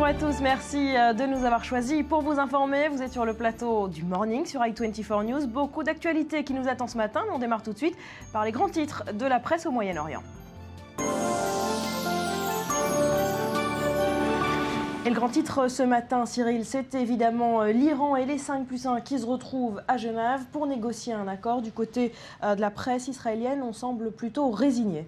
à tous, merci de nous avoir choisis pour vous informer. Vous êtes sur le plateau du Morning sur i24 News. Beaucoup d'actualités qui nous attendent ce matin, mais on démarre tout de suite par les grands titres de la presse au Moyen-Orient. Et le grand titre ce matin, Cyril, c'est évidemment l'Iran et les 5+1 qui se retrouvent à Genève pour négocier un accord. Du côté de la presse israélienne, on semble plutôt résigné.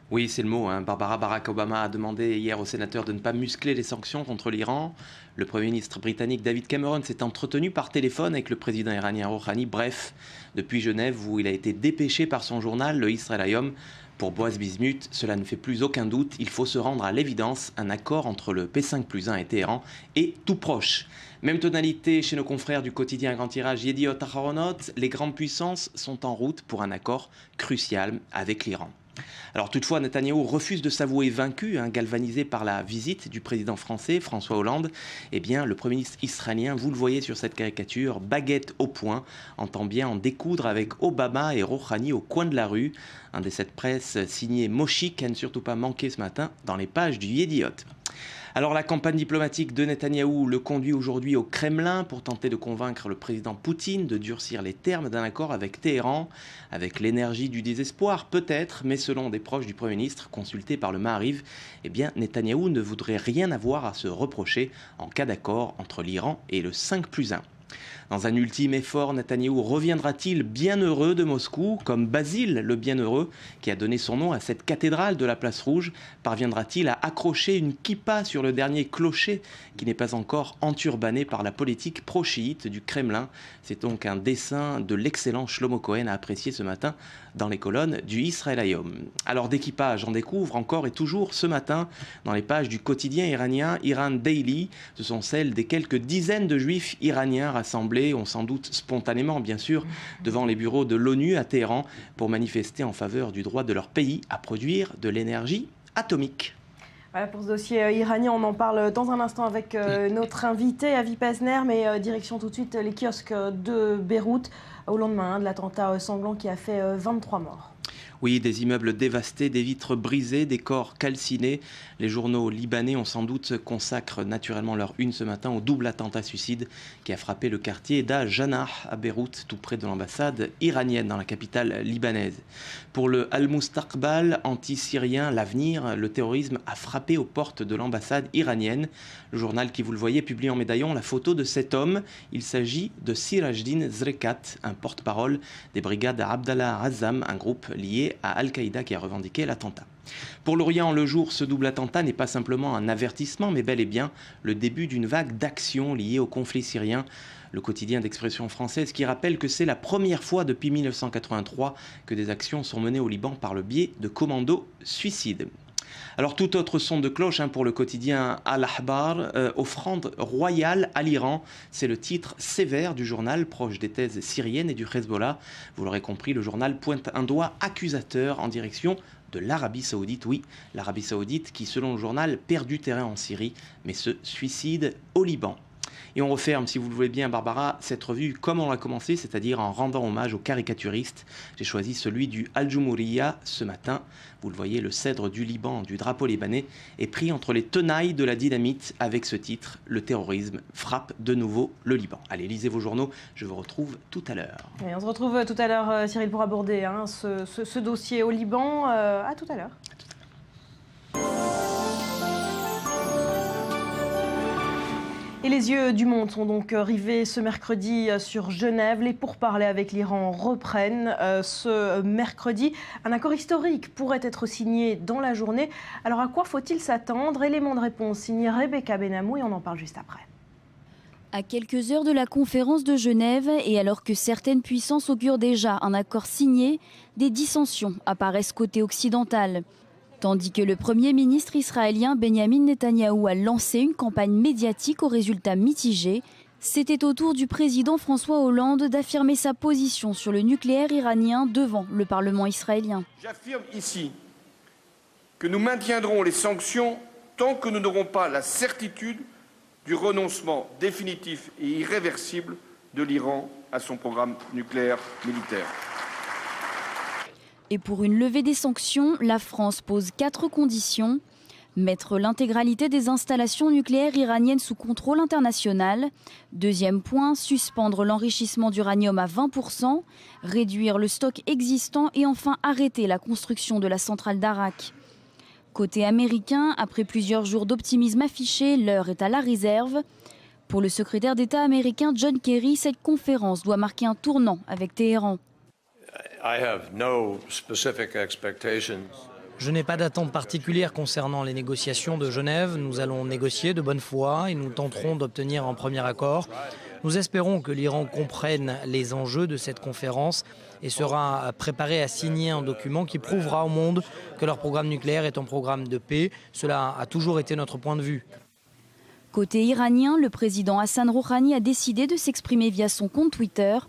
Oui, c'est le mot. Barack Obama a demandé hier aux sénateurs de ne pas muscler les sanctions contre l'Iran. Le Premier ministre britannique David Cameron s'est entretenu par téléphone avec le président iranien Rouhani. Bref, depuis Genève, où il a été dépêché par son journal, le Israel Hayom. Pour Boaz Bismuth, cela ne fait plus aucun doute. Il faut se rendre à l'évidence. Un accord entre le P5+1 et Téhéran est tout proche. Même tonalité chez nos confrères du quotidien à grand tirage Yediot Aharonot. Les grandes puissances sont en route pour un accord crucial avec l'Iran. Alors toutefois, Netanyahou refuse de s'avouer vaincu, galvanisé par la visite du président français François Hollande. Eh bien, le Premier ministre israélien, vous le voyez sur cette caricature, baguette au poing, entend bien en découdre avec Obama et Rouhani au coin de la rue. Un des 7 presse signé Moshik à ne surtout pas manquer ce matin dans les pages du Yediot. Alors la campagne diplomatique de Netanyahou le conduit aujourd'hui au Kremlin pour tenter de convaincre le président Poutine de durcir les termes d'un accord avec Téhéran, avec l'énergie du désespoir peut-être, mais selon des proches du Premier ministre consultés par le Maariv, eh bien Netanyahou ne voudrait rien avoir à se reprocher en cas d'accord entre l'Iran et le 5+1. Dans un ultime effort, Netanyahou reviendra-t-il bienheureux de Moscou, comme Basile le Bienheureux, qui a donné son nom à cette cathédrale de la Place Rouge? Parviendra-t-il à accrocher une kippa sur le dernier clocher qui n'est pas encore enturbané par la politique pro-chiite du Kremlin? C'est donc un dessin de l'excellent Shlomo Cohen à apprécier ce matin dans les colonnes du Israel Hayom. Alors d'équipage, on découvre encore et toujours ce matin dans les pages du quotidien iranien Iran Daily. Ce sont celles des quelques dizaines de juifs iraniens rassemblés, on s'en doute spontanément bien sûr, devant les bureaux de l'ONU à Téhéran pour manifester en faveur du droit de leur pays à produire de l'énergie atomique. Voilà pour ce dossier iranien, on en parle dans un instant avec notre invité Avi Pazner, mais direction tout de suite les kiosques de Beyrouth au lendemain de l'attentat sanglant qui a fait 23 morts. Oui, des immeubles dévastés, des vitres brisées, des corps calcinés. Les journaux libanais ont sans doute consacrent naturellement leur une ce matin au double attentat suicide qui a frappé le quartier d'Al-Janah à Beyrouth, tout près de l'ambassade iranienne dans la capitale libanaise. Pour le Al-Mustaqbal anti-syrien, l'avenir, le terrorisme a frappé aux portes de l'ambassade iranienne. Le journal qui, vous le voyez, publie en médaillon la photo de cet homme. Il s'agit de Sirajdin Zrekat, un porte-parole des brigades Abdallah Azzam, un groupe lié à Al-Qaïda qui a revendiqué l'attentat. Pour l'Orient, le jour, ce double attentat n'est pas simplement un avertissement, mais bel et bien le début d'une vague d'actions liées au conflit syrien. Le quotidien d'expression française qui rappelle que c'est la première fois depuis 1983 que des actions sont menées au Liban par le biais de commandos suicides. Alors tout autre son de cloche pour le quotidien Al-Ahbar, offrande royale à l'Iran, c'est le titre sévère du journal proche des thèses syriennes et du Hezbollah. Vous l'aurez compris, le journal pointe un doigt accusateur en direction de l'Arabie Saoudite. Oui, l'Arabie Saoudite qui, selon le journal, perd du terrain en Syrie, mais se suicide au Liban. Et on referme, si vous le voulez bien, Barbara, cette revue comme on l'a commencé, c'est-à-dire en rendant hommage aux caricaturistes. J'ai choisi celui du Al-Jumhuriyya ce matin. Vous le voyez, le cèdre du Liban, du drapeau libanais, est pris entre les tenailles de la dynamite avec ce titre. Le terrorisme frappe de nouveau le Liban. Allez, lisez vos journaux, je vous retrouve tout à l'heure. Et on se retrouve tout à l'heure, Cyril, pour aborder ce dossier au Liban. À tout à l'heure. Et les yeux du monde sont donc rivés ce mercredi sur Genève. Les pourparlers avec l'Iran reprennent ce mercredi. Un accord historique pourrait être signé dans la journée. Alors à quoi faut-il s'attendre? Élément de réponse signé Rebecca Benamou et on en parle juste après. À quelques heures de la conférence de Genève et alors que certaines puissances augurent déjà un accord signé, des dissensions apparaissent côté occidental. Tandis que le Premier ministre israélien Benyamin Netanyahou a lancé une campagne médiatique aux résultats mitigés, c'était au tour du président François Hollande d'affirmer sa position sur le nucléaire iranien devant le Parlement israélien. J'affirme ici que nous maintiendrons les sanctions tant que nous n'aurons pas la certitude du renoncement définitif et irréversible de l'Iran à son programme nucléaire militaire. Et pour une levée des sanctions, la France pose 4 conditions. Mettre l'intégralité des installations nucléaires iraniennes sous contrôle international. Deuxième point, suspendre l'enrichissement d'uranium à 20%, réduire le stock existant et enfin arrêter la construction de la centrale d'Arak. Côté américain, après plusieurs jours d'optimisme affiché, l'heure est à la réserve. Pour le secrétaire d'État américain John Kerry, cette conférence doit marquer un tournant avec Téhéran. Je n'ai pas d'attente particulière concernant les négociations de Genève. Nous allons négocier de bonne foi et nous tenterons d'obtenir un premier accord. Nous espérons que l'Iran comprenne les enjeux de cette conférence et sera préparé à signer un document qui prouvera au monde que leur programme nucléaire est un programme de paix. Cela a toujours été notre point de vue. Côté iranien, le président Hassan Rouhani a décidé de s'exprimer via son compte Twitter.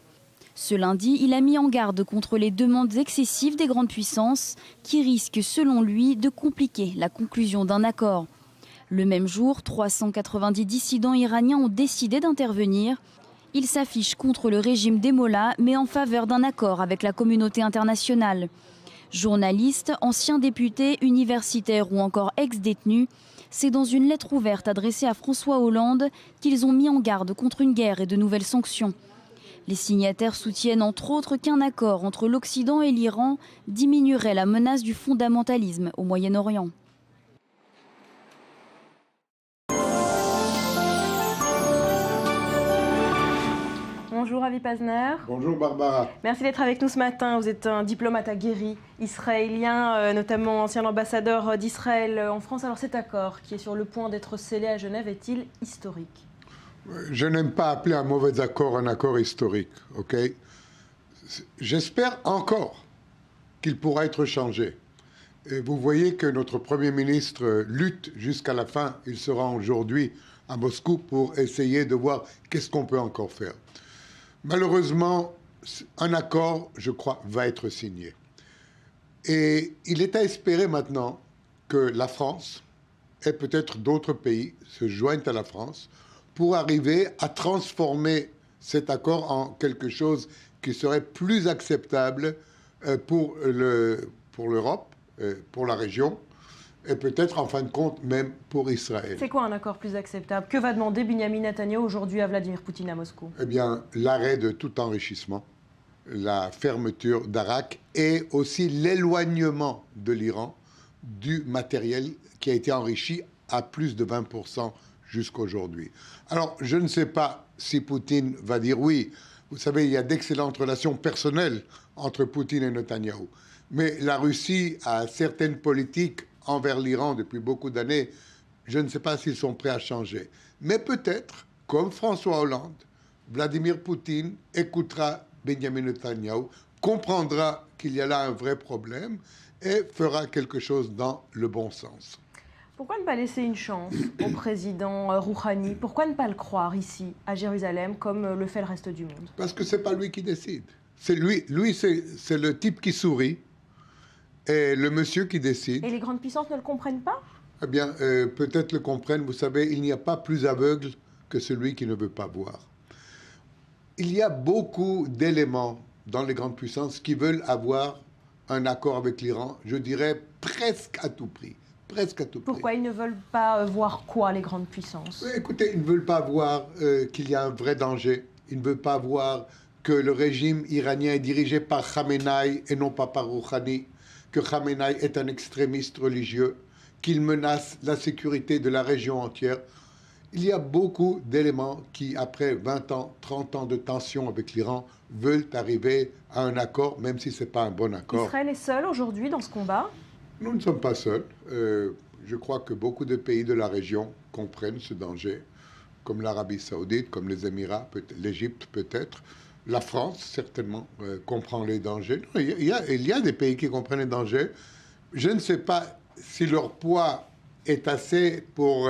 Ce lundi, il a mis en garde contre les demandes excessives des grandes puissances qui risquent, selon lui, de compliquer la conclusion d'un accord. Le même jour, 390 dissidents iraniens ont décidé d'intervenir. Ils s'affichent contre le régime des mollahs, mais en faveur d'un accord avec la communauté internationale. Journalistes, anciens députés, universitaires ou encore ex-détenus, c'est dans une lettre ouverte adressée à François Hollande qu'ils ont mis en garde contre une guerre et de nouvelles sanctions. Les signataires soutiennent entre autres qu'un accord entre l'Occident et l'Iran diminuerait la menace du fondamentalisme au Moyen-Orient. Bonjour Avi Pazner. Bonjour Barbara. Merci d'être avec nous ce matin. Vous êtes un diplomate aguerri, israélien, notamment ancien ambassadeur d'Israël en France. Alors cet accord qui est sur le point d'être scellé à Genève est-il historique ? Je n'aime pas appeler un mauvais accord un accord historique, ok ? J'espère encore qu'il pourra être changé. Et vous voyez que notre Premier ministre lutte jusqu'à la fin. Il sera aujourd'hui à Moscou pour essayer de voir qu'est-ce qu'on peut encore faire. Malheureusement, un accord, je crois, va être signé. Et il est à espérer maintenant que la France et peut-être d'autres pays se joignent à la France pour arriver à transformer cet accord en quelque chose qui serait plus acceptable pour l'Europe, pour la région, et peut-être en fin de compte même pour Israël. C'est quoi un accord plus acceptable ? Que va demander Benyamin Netanyahou aujourd'hui à Vladimir Poutine à Moscou ? Eh bien, l'arrêt de tout enrichissement, la fermeture d'Arak et aussi l'éloignement de l'Iran du matériel qui a été enrichi à plus de 20% jusqu'aujourd'hui. Alors, je ne sais pas si Poutine va dire oui. Vous savez, il y a d'excellentes relations personnelles entre Poutine et Netanyahou. Mais la Russie a certaines politiques envers l'Iran depuis beaucoup d'années. Je ne sais pas s'ils sont prêts à changer. Mais peut-être, comme François Hollande, Vladimir Poutine écoutera Benyamin Netanyahou, comprendra qu'il y a là un vrai problème et fera quelque chose dans le bon sens. Pourquoi ne pas laisser une chance au président Rouhani ? Pourquoi ne pas le croire ici, à Jérusalem, comme le fait le reste du monde ? Parce que ce n'est pas lui qui décide. C'est lui c'est le type qui sourit et le monsieur qui décide. Et les grandes puissances ne le comprennent pas ? Eh bien, peut-être le comprennent. Vous savez, il n'y a pas plus aveugle que celui qui ne veut pas voir. Il y a beaucoup d'éléments dans les grandes puissances qui veulent avoir un accord avec l'Iran, je dirais presque à tout prix. Presque à tout prix. Pourquoi ils ne veulent pas voir quoi, les grandes puissances ? Écoutez, ils ne veulent pas voir qu'il y a un vrai danger. Ils ne veulent pas voir que le régime iranien est dirigé par Khamenei et non pas par Rouhani, que Khamenei est un extrémiste religieux, qu'il menace la sécurité de la région entière. Il y a beaucoup d'éléments qui, après 20 ans, 30 ans de tension avec l'Iran, veulent arriver à un accord, même si ce n'est pas un bon accord. Israël est seul aujourd'hui dans ce combat ? Nous ne sommes pas seuls. Je crois que beaucoup de pays de la région comprennent ce danger, comme l'Arabie saoudite, comme les Émirats, l'Égypte peut-être. La France, certainement, comprend les dangers. Il y a des pays qui comprennent les dangers. Je ne sais pas si leur poids est assez pour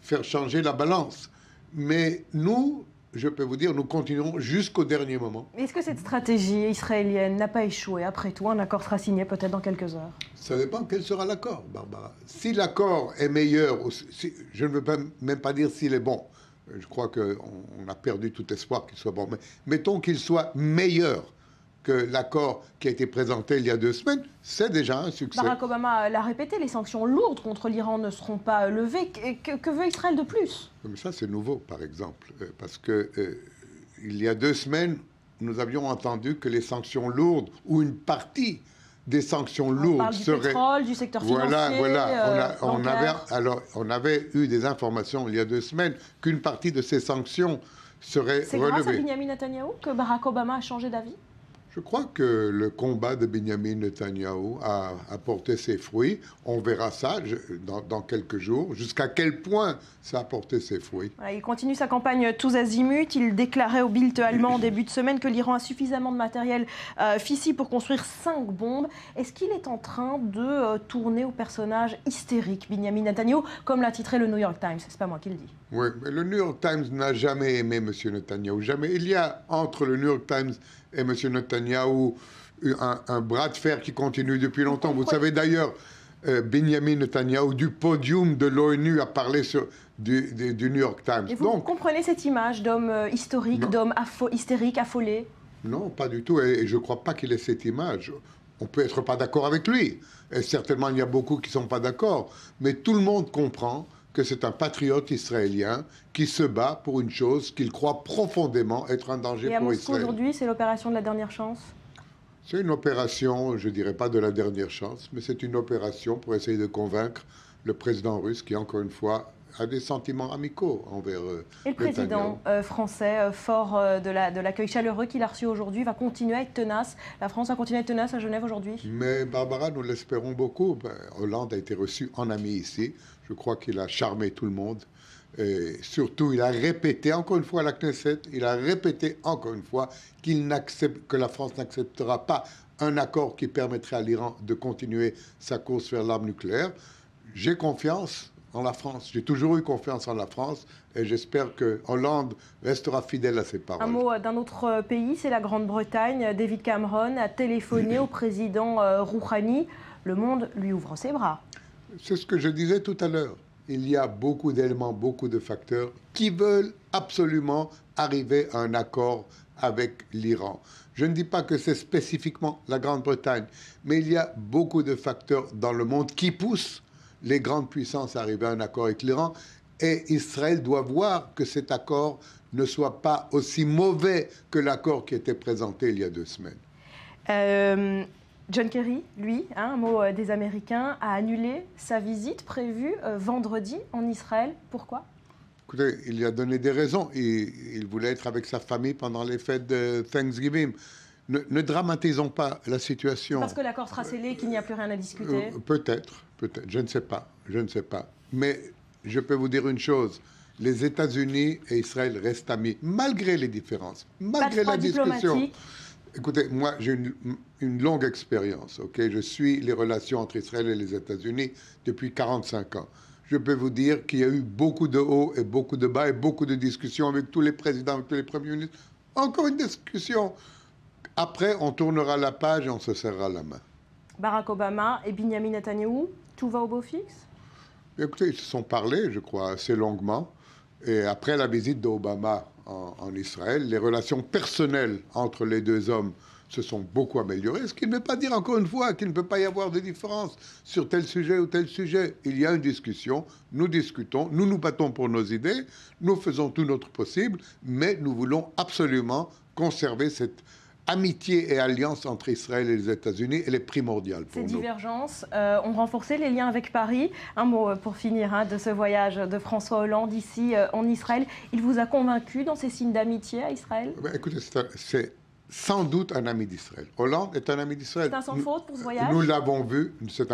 faire changer la balance. Mais nous, je peux vous dire, nous continuerons jusqu'au dernier moment. Est-ce que cette stratégie israélienne n'a pas échoué ? Après tout, un accord sera signé peut-être dans quelques heures. Ça dépend quel sera l'accord, Barbara. Si l'accord est meilleur, je ne veux même pas dire s'il est bon. Je crois qu'on a perdu tout espoir qu'il soit bon. Mais mettons qu'il soit meilleur que l'accord qui a été présenté il y a 2 semaines, c'est déjà un succès. Barack Obama l'a répété, les sanctions lourdes contre l'Iran ne seront pas levées. Que veut Israël de plus? Mais ça, c'est nouveau, par exemple, parce que il y a 2 semaines, nous avions entendu que les sanctions lourdes, ou une partie des sanctions lourdes seraient... Du pétrole, du secteur financier... Voilà. On avait eu des informations il y a 2 semaines qu'une partie de ces sanctions serait relevée. C'est grâce à Benjamin Netanyahou que Barack Obama a changé d'avis? Je crois que le combat de Benjamin Netanyahou a porté ses fruits. On verra ça dans quelques jours. Jusqu'à quel point ça a porté ses fruits. Voilà, il continue sa campagne tous azimuts. Il déclarait au Bild allemand en début de semaine que l'Iran a suffisamment de matériel fissi pour construire 5 bombes. Est-ce qu'il est en train de tourner au personnage hystérique, Benjamin Netanyahou, comme l'a titré le New York Times? C'est pas moi qui le dis. Oui, mais le New York Times n'a jamais aimé M. Netanyahou. Jamais. Il y a entre le New York Times et M. Netanyahou un bras de fer qui continue depuis longtemps. Vous savez d'ailleurs, Benjamin Netanyahou, du podium de l'ONU, a parlé du New York Times. Et vous comprenez cette image d'homme historique, d'homme hystérique, affolé? Non, pas du tout. Et je ne crois pas qu'il ait cette image. On peut être pas d'accord avec lui. Et certainement, il y a beaucoup qui ne sont pas d'accord. Mais tout le monde comprend que c'est un patriote israélien qui se bat pour une chose qu'il croit profondément être un danger pour Israël. Et aujourd'hui, c'est l'opération de la dernière chance? C'est une opération, je ne dirais pas de la dernière chance, mais c'est une opération pour essayer de convaincre le président russe qui, encore une fois, a des sentiments amicaux envers Et le président français, fort de l'accueil chaleureux qu'il a reçu aujourd'hui, va continuer à être tenace. La France va continuer à être tenace à Genève aujourd'hui? Mais Barbara, nous l'espérons beaucoup. Hollande a été reçu en ami ici. Je crois qu'il a charmé tout le monde. Et surtout, il a répété, encore une fois à la Knesset, il a répété encore une fois que la France n'acceptera pas un accord qui permettrait à l'Iran de continuer sa course vers l'arme nucléaire. J'ai confiance en la France. J'ai toujours eu confiance en la France et j'espère que Hollande restera fidèle à ses paroles. Un mot d'un autre pays, c'est la Grande-Bretagne. David Cameron a téléphoné au président Rouhani. Le monde lui ouvre ses bras. C'est ce que je disais tout à l'heure. Il y a beaucoup d'éléments, beaucoup de facteurs qui veulent absolument arriver à un accord avec l'Iran. Je ne dis pas que c'est spécifiquement la Grande-Bretagne, mais il y a beaucoup de facteurs dans le monde qui poussent les grandes puissances à arriver à un accord avec l'Iran. Et Israël doit voir que cet accord ne soit pas aussi mauvais que l'accord qui était présenté il y a 2 semaines. John Kerry, lui, un mot des Américains, a annulé sa visite prévue vendredi en Israël. Pourquoi? Écoutez, il a donné des raisons. Il voulait être avec sa famille pendant les fêtes de Thanksgiving. Ne dramatisons pas la situation. Parce que l'accord sera scellé et qu'il n'y a plus rien à discuter. Peut-être, je ne sais pas, Mais je peux vous dire une chose. Les États-Unis et Israël restent amis, malgré les différences, malgré la discussion. Écoutez, moi, j'ai une longue expérience, ok? Je suis les relations entre Israël et les États-Unis depuis 45 ans. Je peux vous dire qu'il y a eu beaucoup de hauts et beaucoup de bas et beaucoup de discussions avec tous les présidents, avec tous les premiers ministres. Encore une discussion. Après, on tournera la page et on se serrera la main. Barack Obama et Benjamin Netanyahou, tout va au beau fixe? Écoutez, ils se sont parlé, je crois, assez longuement. Et après la visite d'Obama en Israël, les relations personnelles entre les 2 hommes se sont beaucoup améliorées. Ce qui ne veut pas dire, encore une fois, qu'il ne peut pas y avoir de différence sur tel sujet ou tel sujet. Il y a une discussion, nous discutons, nous nous battons pour nos idées, nous faisons tout notre possible, mais nous voulons absolument conserver cette amitié et alliance entre Israël et les États-Unis, elle est primordiale pour nous. Ces divergences ont renforcé les liens avec Paris. Un mot pour finir de ce voyage de François Hollande ici en Israël. Il vous a convaincu dans ces signes d'amitié à Israël? Écoutez, c'est sans doute un ami d'Israël. Hollande est un ami d'Israël. C'est un sans faute pour ce voyage? Nous l'avons vu, c'est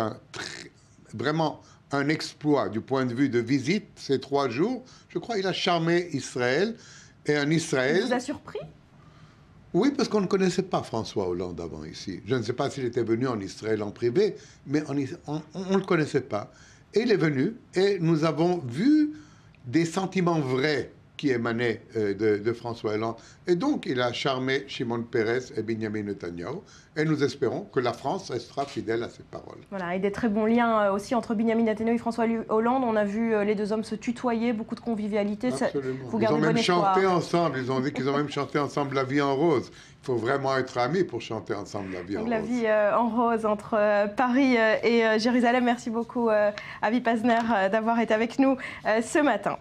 vraiment un exploit du point de vue de visite, ces 3 jours. Je crois qu'il a charmé Israël et un Israël... Il vous a surpris? Oui, parce qu'on ne connaissait pas François Hollande avant ici. Je ne sais pas s'il était venu en Israël en privé, mais on ne le connaissait pas. Et il est venu et nous avons vu des sentiments vrais qui émanait de François Hollande. Et donc, il a charmé Shimon Peres et Benjamin Netanyahu. Et nous espérons que la France restera fidèle à ses paroles. Voilà, et des très bons liens aussi entre Benjamin Netanyahu et François Hollande. On a vu les deux hommes se tutoyer, beaucoup de convivialité. Absolument. Vous Ils ont même espoir. chanté ensemble. Ils ont dit qu'ils ont même chanté ensemble La vie en rose. Il faut vraiment être amis pour chanter ensemble La vie en rose. La vie en rose entre Paris et Jérusalem. Merci beaucoup, Avi Pazner, d'avoir été avec nous ce matin.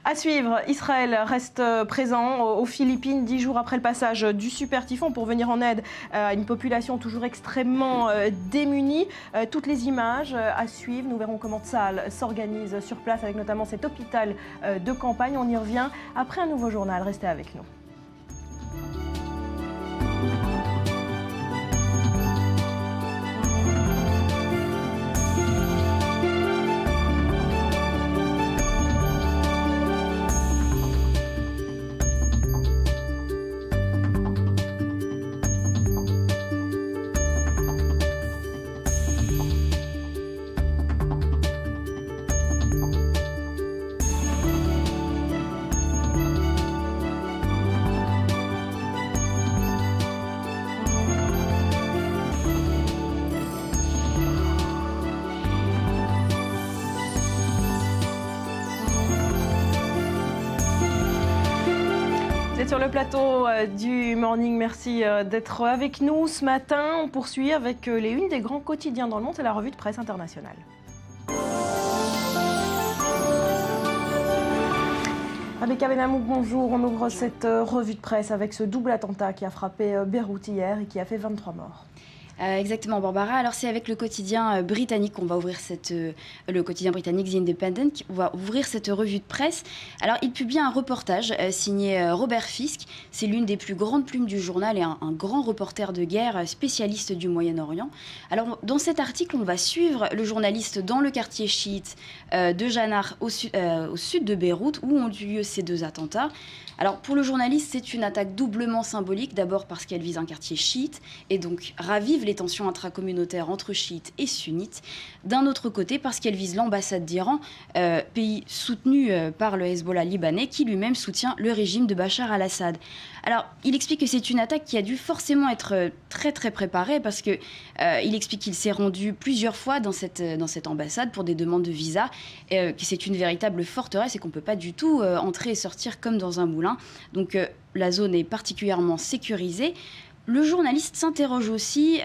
À suivre, Israël reste présent aux Philippines 10 jours après le passage du super typhon pour venir en aide à une population toujours extrêmement démunie. Toutes les images à suivre, nous verrons comment Tsahal s'organise sur place avec notamment cet hôpital de campagne. On y revient après un nouveau journal. Restez avec nous. Sur le plateau du Morning, merci d'être avec nous ce matin. On poursuit avec les unes des grands quotidiens dans le monde, c'est la revue de presse internationale. Rebecca Benamou, bonjour. On ouvre cette revue de presse avec ce double attentat qui a frappé Beyrouth hier et qui a fait 23 morts. Exactement, Barbara. Alors c'est avec le quotidien britannique qu'on va ouvrir le quotidien britannique The Independent, on va ouvrir cette revue de presse. Alors il publie un reportage signé Robert Fisk. C'est l'une des plus grandes plumes du journal et un grand reporter de guerre spécialiste du Moyen-Orient. Alors dans cet article, on va suivre le journaliste dans le quartier chiite de Janar au sud de Beyrouth où ont eu lieu ces deux attentats. Alors pour le journaliste, c'est une attaque doublement symbolique, d'abord parce qu'elle vise un quartier chiite et donc ravive les tensions intracommunautaires entre chiites et sunnites. D'un autre côté, parce qu'elle vise l'ambassade d'Iran, pays soutenu par le Hezbollah libanais qui lui-même soutient le régime de Bachar al-Assad. Alors il explique que c'est une attaque qui a dû forcément être très très préparée parce que il explique qu'il s'est rendu plusieurs fois dans cette ambassade pour des demandes de visa, que c'est une véritable forteresse et qu'on ne peut pas du tout entrer et sortir comme dans un moulin. Donc la zone est particulièrement sécurisée. Le journaliste s'interroge aussi,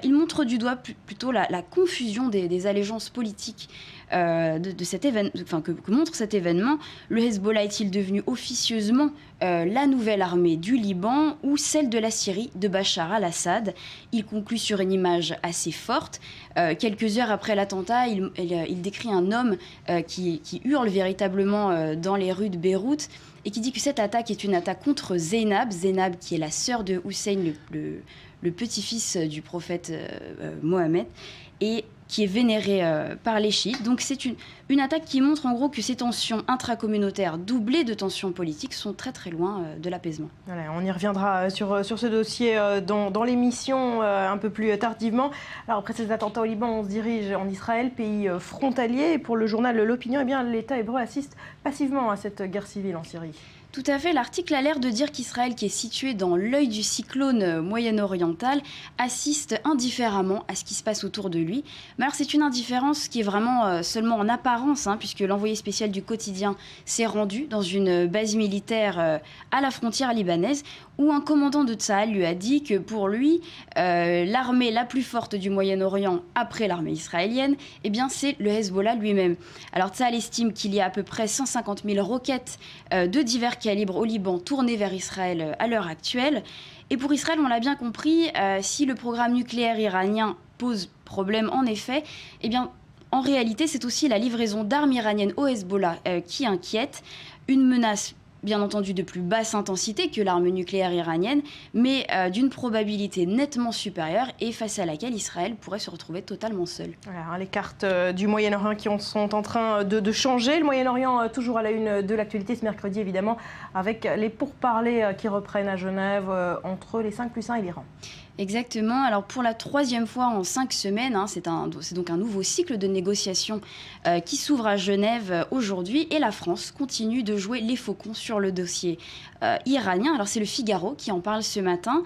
il montre du doigt plutôt la confusion des allégeances politiques de cet événement, que montre cet événement. Le Hezbollah est-il devenu officieusement la nouvelle armée du Liban ou celle de la Syrie de Bachar al-Assad? Il conclut sur une image assez forte. Quelques heures après l'attentat, il décrit un homme qui hurle véritablement dans les rues de Beyrouth et qui dit que cette attaque est une attaque contre Zeynab qui est la sœur de Hussein, le petit-fils du prophète Mohammed, et qui est vénéré par les chiites. Donc c'est une attaque qui montre en gros que ces tensions intracommunautaires doublées de tensions politiques sont très très loin de l'apaisement. Voilà, on y reviendra sur ce dossier dans l'émission un peu plus tardivement. Alors après ces attentats au Liban, on se dirige en Israël, pays frontalier. Et pour le journal L'Opinion, eh bien, l'État hébreu assiste passivement à cette guerre civile en Syrie. Tout à fait, l'article a l'air de dire qu'Israël, qui est situé dans l'œil du cyclone moyen-oriental, assiste indifféremment à ce qui se passe autour de lui. Mais alors c'est une indifférence qui est vraiment seulement en apparence, puisque l'envoyé spécial du quotidien s'est rendu dans une base militaire à la frontière libanaise, où un commandant de Tsahal lui a dit que pour lui, l'armée la plus forte du Moyen-Orient après l'armée israélienne, eh bien c'est le Hezbollah lui-même. Alors Tsahal estime qu'il y a à peu près 150 000 roquettes de divers calibres au Liban tournées vers Israël à l'heure actuelle. Et pour Israël, on l'a bien compris, si le programme nucléaire iranien pose problème en effet, eh bien en réalité c'est aussi la livraison d'armes iraniennes au Hezbollah qui inquiète. Une menace bien entendu de plus basse intensité que l'arme nucléaire iranienne, mais d'une probabilité nettement supérieure et face à laquelle Israël pourrait se retrouver totalement seul. Voilà, les cartes du Moyen-Orient qui sont en train de changer. Le Moyen-Orient toujours à la une de l'actualité ce mercredi, évidemment, avec les pourparlers qui reprennent à Genève entre les 5+1 et l'Iran. Exactement. Alors pour la 3e fois en 5 semaines, c'est donc un nouveau cycle de négociations qui s'ouvre à Genève aujourd'hui. Et la France continue de jouer les faucons sur le dossier iranien. Alors c'est le Figaro qui en parle ce matin.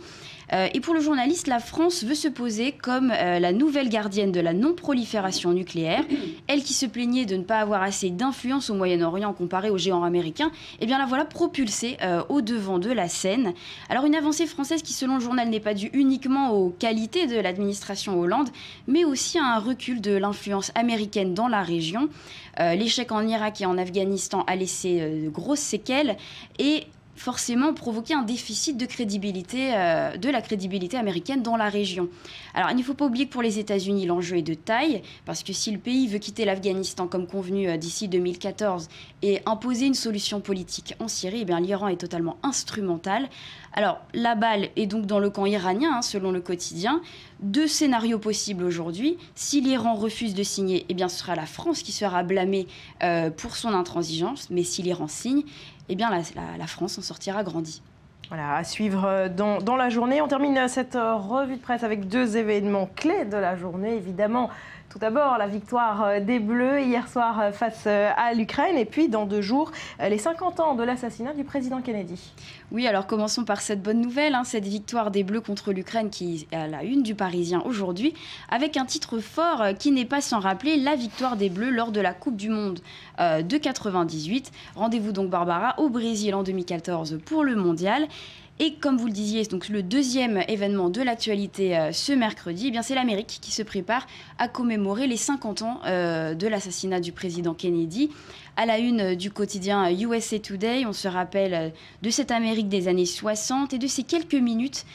Et pour le journaliste, la France veut se poser comme la nouvelle gardienne de la non-prolifération nucléaire. Elle qui se plaignait de ne pas avoir assez d'influence au Moyen-Orient comparé aux géants américains, eh bien la voilà propulsée au devant de la scène. Alors une avancée française qui, selon le journal, n'est pas due uniquement aux qualités de l'administration Hollande, mais aussi à un recul de l'influence américaine dans la région. L'échec en Irak et en Afghanistan a laissé de grosses séquelles et forcément provoquer un déficit de crédibilité, de la crédibilité américaine dans la région. Alors, il ne faut pas oublier que pour les États-Unis, l'enjeu est de taille, parce que si le pays veut quitter l'Afghanistan comme convenu d'ici 2014 et imposer une solution politique en Syrie, eh bien, l'Iran est totalement instrumental. Alors, la balle est donc dans le camp iranien, selon le quotidien. 2 scénarios possibles aujourd'hui. Si l'Iran refuse de signer, eh bien, ce sera la France qui sera blâmée pour son intransigeance. Mais si l'Iran signe, eh bien, la France en sortira grandie. Voilà, à suivre dans la journée. On termine cette revue de presse avec 2 événements clés de la journée, évidemment. Tout d'abord, la victoire des Bleus hier soir face à l'Ukraine. Et puis, dans 2 jours, les 50 ans de l'assassinat du président Kennedy. Oui, alors commençons par cette bonne nouvelle, cette victoire des Bleus contre l'Ukraine qui est à la une du Parisien aujourd'hui, avec un titre fort qui n'est pas sans rappeler la victoire des Bleus lors de la Coupe du Monde de 98. Rendez-vous donc, Barbara, au Brésil en 2014 pour le Mondial. Et comme vous le disiez, donc le 2e événement de l'actualité ce mercredi, eh bien c'est l'Amérique qui se prépare à commémorer les 50 ans de l'assassinat du président Kennedy. À la une du quotidien USA Today, on se rappelle de cette Amérique des années 60 et de ces quelques minutes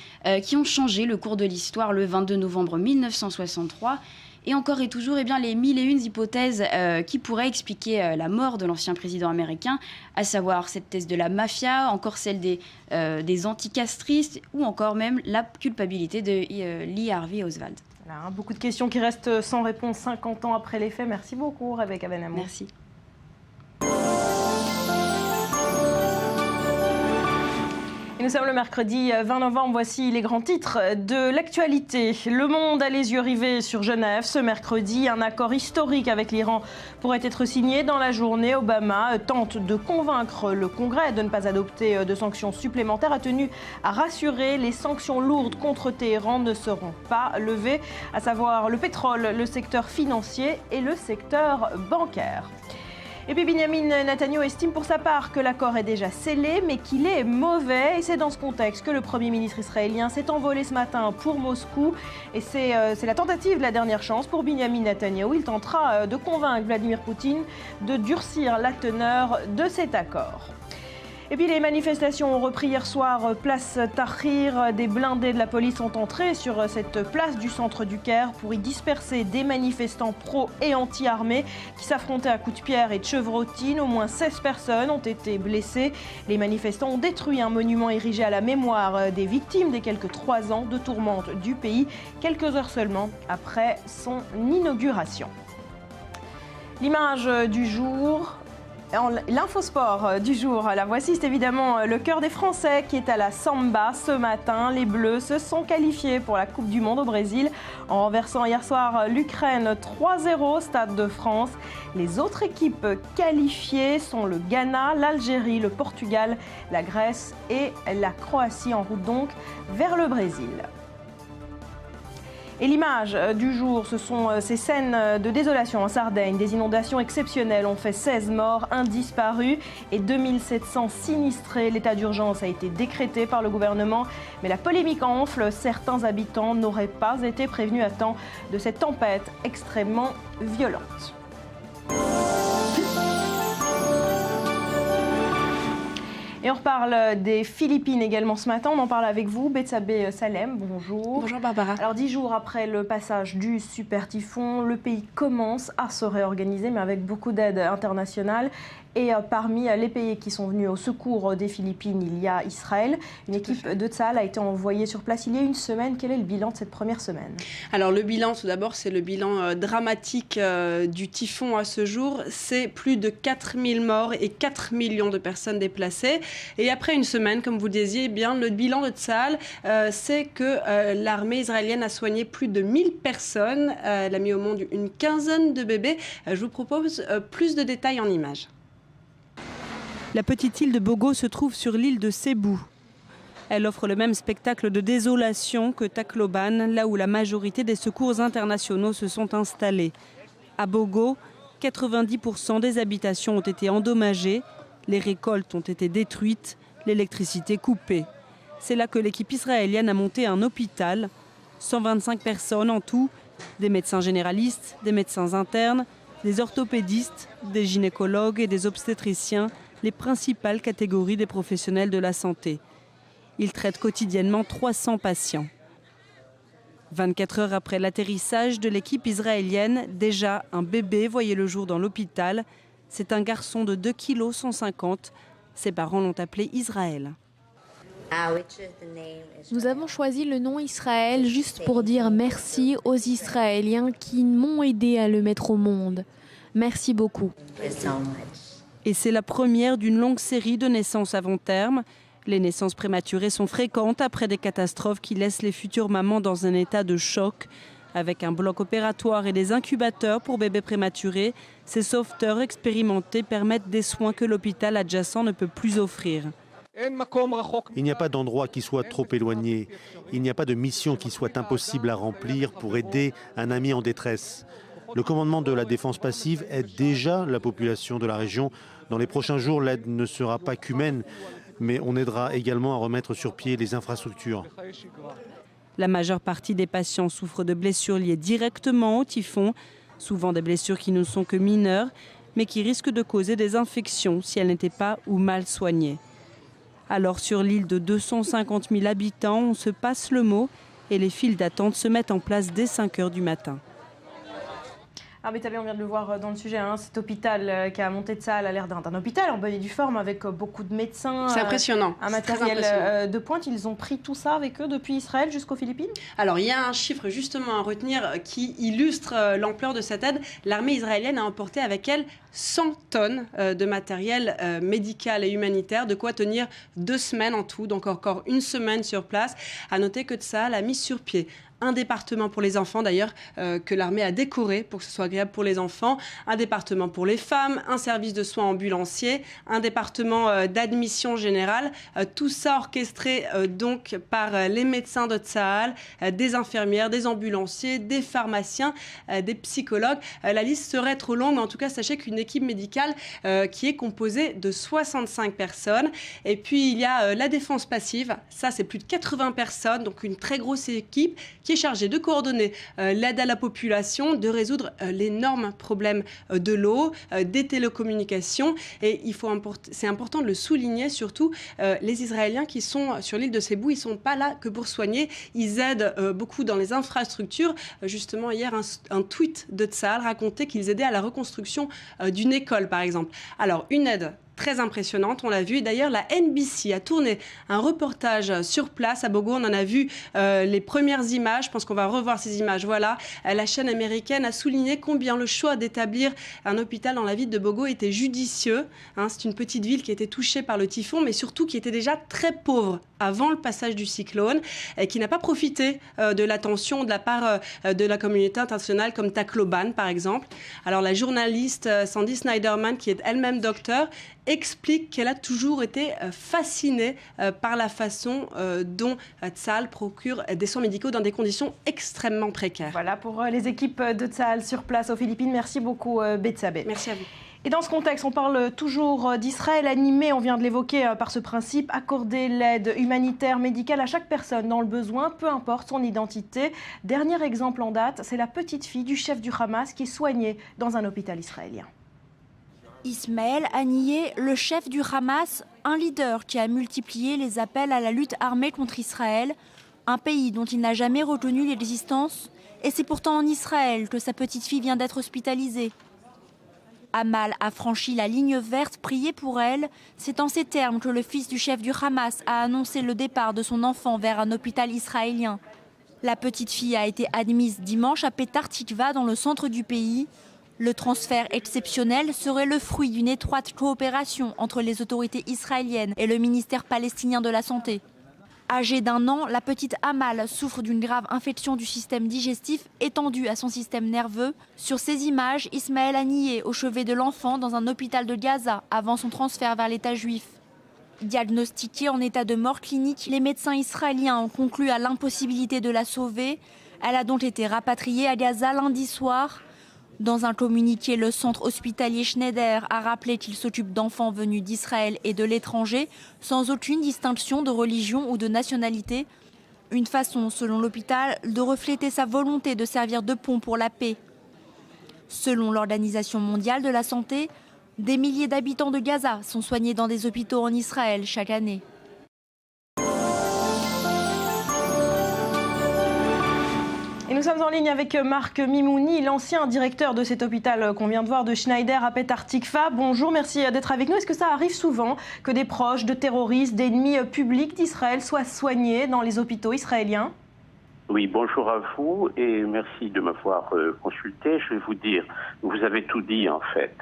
qui ont changé le cours de l'histoire le 22 novembre 1963. Et encore et toujours, eh bien, les 1001 hypothèses qui pourraient expliquer la mort de l'ancien président américain, à savoir cette thèse de la mafia, encore celle des anticastristes ou encore même la culpabilité de Lee Harvey Oswald. Voilà, beaucoup de questions qui restent sans réponse 50 ans après les faits. Merci beaucoup, Rebecca Benamou. Merci. Nous sommes le mercredi 20 novembre, voici les grands titres de l'actualité. Le monde a les yeux rivés sur Genève. Ce mercredi, un accord historique avec l'Iran pourrait être signé dans la journée. Obama tente de convaincre le Congrès de ne pas adopter de sanctions supplémentaires, a tenu à rassurer, les sanctions lourdes contre Téhéran ne seront pas levées, à savoir le pétrole, le secteur financier et le secteur bancaire. Et puis Benjamin Netanyahu estime pour sa part que l'accord est déjà scellé, mais qu'il est mauvais. Et c'est dans ce contexte que le Premier ministre israélien s'est envolé ce matin pour Moscou. Et c'est la tentative de la dernière chance pour Benjamin Netanyahu. Il tentera de convaincre Vladimir Poutine de durcir la teneur de cet accord. Et puis les manifestations ont repris hier soir, place Tahrir. Des blindés de la police sont entrés sur cette place du centre du Caire pour y disperser des manifestants pro- et anti-armés qui s'affrontaient à coups de pierre et de chevrotines. Au moins 16 personnes ont été blessées. Les manifestants ont détruit un monument érigé à la mémoire des victimes des quelques 3 ans de tourmente du pays, quelques heures seulement après son inauguration. L'image du jour. L'infosport du jour, la voici, c'est évidemment le cœur des Français qui est à la samba ce matin. Les Bleus se sont qualifiés pour la Coupe du Monde au Brésil en renversant hier soir l'Ukraine 3-0 au Stade de France. Les autres équipes qualifiées sont le Ghana, l'Algérie, le Portugal, la Grèce et la Croatie, en route donc vers le Brésil. Et l'image du jour, ce sont ces scènes de désolation en Sardaigne. Des inondations exceptionnelles ont fait 16 morts, 1 disparu et 2700 sinistrés. L'état d'urgence a été décrété par le gouvernement, mais la polémique enfle. Certains habitants n'auraient pas été prévenus à temps de cette tempête extrêmement violente. Et on reparle des Philippines également ce matin. On en parle avec vous, Betsabe Salem. Bonjour. Bonjour Barbara. Alors 10 jours après le passage du super typhon, le pays commence à se réorganiser, mais avec beaucoup d'aide internationale. Et parmi les pays qui sont venus au secours des Philippines, il y a Israël. Une équipe de Tsahal a été envoyée sur place il y a une semaine. Quel est le bilan de cette première semaine? Alors le bilan, tout d'abord, c'est le bilan dramatique du typhon à ce jour. C'est plus de 4000 morts et 4 millions de personnes déplacées. Et après une semaine, comme vous le disiez, eh bien, le bilan de Tsahal, c'est que l'armée israélienne a soigné plus de 1000 personnes. Elle a mis au monde une quinzaine de bébés. Je vous propose plus de détails en images. La petite île de Bogo se trouve sur l'île de Sébou. Elle offre le même spectacle de désolation que Tacloban, là où la majorité des secours internationaux se sont installés. À Bogo, 90% des habitations ont été endommagées, les récoltes ont été détruites, l'électricité coupée. C'est là que l'équipe israélienne a monté un hôpital, 125 personnes en tout, des médecins généralistes, des médecins internes, des orthopédistes, des gynécologues et des obstétriciens, les principales catégories des professionnels de la santé. Ils traitent quotidiennement 300 patients. 24 heures après l'atterrissage de l'équipe israélienne, déjà un bébé voyait le jour dans l'hôpital. C'est un garçon de 2,150 kg. Ses parents l'ont appelé Israël. Nous avons choisi le nom Israël juste pour dire merci aux Israéliens qui m'ont aidé à le mettre au monde. Merci beaucoup. Et c'est la première d'une longue série de naissances avant terme. Les naissances prématurées sont fréquentes après des catastrophes qui laissent les futures mamans dans un état de choc. Avec un bloc opératoire et des incubateurs pour bébés prématurés, ces sauveteurs expérimentés permettent des soins que l'hôpital adjacent ne peut plus offrir. Il n'y a pas d'endroit qui soit trop éloigné. Il n'y a pas de mission qui soit impossible à remplir pour aider un ami en détresse. Le commandement de la défense passive aide déjà la population de la région. Dans les prochains jours, l'aide ne sera pas qu'humaine, mais on aidera également à remettre sur pied les infrastructures. La majeure partie des patients souffrent de blessures liées directement au typhon, souvent des blessures qui ne sont que mineures, mais qui risquent de causer des infections si elles n'étaient pas ou mal soignées. Alors sur l'île de 250 000 habitants, on se passe le mot et les files d'attente se mettent en place dès 5 h du matin. On vient de le voir dans le sujet, cet hôpital qui a monté Tsahal a l'air d'un hôpital en bonne et due forme avec beaucoup de médecins. C'est impressionnant. Un matériel de pointe. Ils ont pris tout ça avec eux depuis Israël jusqu'aux Philippines? Alors il y a un chiffre justement à retenir qui illustre l'ampleur de cette aide. L'armée israélienne a emporté avec elle 100 tonnes de matériel médical et humanitaire, de quoi tenir 2 semaines en tout, donc encore une semaine sur place. À noter que Tsahal a mis sur pied un département pour les enfants d'ailleurs que l'armée a décoré pour que ce soit agréable pour les enfants, un département pour les femmes, un service de soins ambulanciers, un département d'admission générale, tout ça orchestré donc par les médecins de Tsahal, des infirmières, des ambulanciers, des pharmaciens, des psychologues. La liste serait trop longue, mais en tout cas sachez qu'une équipe médicale qui est composée de 65 personnes. Et puis il y a la défense passive, ça c'est plus de 80 personnes, donc une très grosse équipe qui est chargée de coordonner l'aide à la population, de résoudre l'énorme problème de l'eau, des télécommunications. Et c'est important de le souligner, surtout les Israéliens qui sont sur l'île de Sébou, ils ne sont pas là que pour soigner, ils aident beaucoup dans les infrastructures. Justement, hier, un tweet de Tsahal racontait qu'ils aidaient à la reconstruction d'une école, par exemple. Alors, une aide très impressionnante, on l'a vu. D'ailleurs, la NBC a tourné un reportage sur place à Bogo. On en a vu les premières images. Je pense qu'on va revoir ces images. Voilà, la chaîne américaine a souligné combien le choix d'établir un hôpital dans la ville de Bogo était judicieux. C'est une petite ville qui a été touchée par le typhon, mais surtout qui était déjà très pauvre avant le passage du cyclone et qui n'a pas profité de l'attention de la part de la communauté internationale comme Tacloban, par exemple. Alors, la journaliste Sandy Snyderman, qui est elle-même docteur, explique qu'elle a toujours été fascinée par la façon dont Tsahal procure des soins médicaux dans des conditions extrêmement précaires. Voilà pour les équipes de Tsahal sur place aux Philippines. Merci beaucoup Betsabé. Merci à vous. Et dans ce contexte, on parle toujours d'Israël animé, on vient de l'évoquer par ce principe, accorder l'aide humanitaire, médicale à chaque personne dans le besoin, peu importe son identité. Dernier exemple en date, c'est la petite fille du chef du Hamas qui est soignée dans un hôpital israélien. Ismaël Haniyeh, le chef du Hamas, un leader qui a multiplié les appels à la lutte armée contre Israël, un pays dont il n'a jamais reconnu l'existence, et c'est pourtant en Israël que sa petite fille vient d'être hospitalisée. Amal a franchi la ligne verte, priez pour elle. C'est en ces termes que le fils du chef du Hamas a annoncé le départ de son enfant vers un hôpital israélien. La petite fille a été admise dimanche à Petah Tikva dans le centre du pays. Le transfert exceptionnel serait le fruit d'une étroite coopération entre les autorités israéliennes et le ministère palestinien de la Santé. Âgée d'1 an, la petite Amal souffre d'une grave infection du système digestif étendue à son système nerveux. Sur ces images, Ismaël a nié au chevet de l'enfant dans un hôpital de Gaza avant son transfert vers l'État juif. Diagnostiquée en état de mort clinique, les médecins israéliens ont conclu à l'impossibilité de la sauver. Elle a donc été rapatriée à Gaza lundi soir. Dans un communiqué, le centre hospitalier Schneider a rappelé qu'il s'occupe d'enfants venus d'Israël et de l'étranger, sans aucune distinction de religion ou de nationalité. Une façon, selon l'hôpital, de refléter sa volonté de servir de pont pour la paix. Selon l'Organisation mondiale de la santé, des milliers d'habitants de Gaza sont soignés dans des hôpitaux en Israël chaque année. Et nous sommes en ligne avec Marc Mimouni, l'ancien directeur de cet hôpital qu'on vient de voir de Schneider à Petah Tikva. Bonjour, merci d'être avec nous. Est-ce que ça arrive souvent que des proches de terroristes, d'ennemis publics d'Israël soient soignés dans les hôpitaux israéliens ? Oui, bonjour à vous et merci de m'avoir consulté. Je vais vous dire, vous avez tout dit en fait.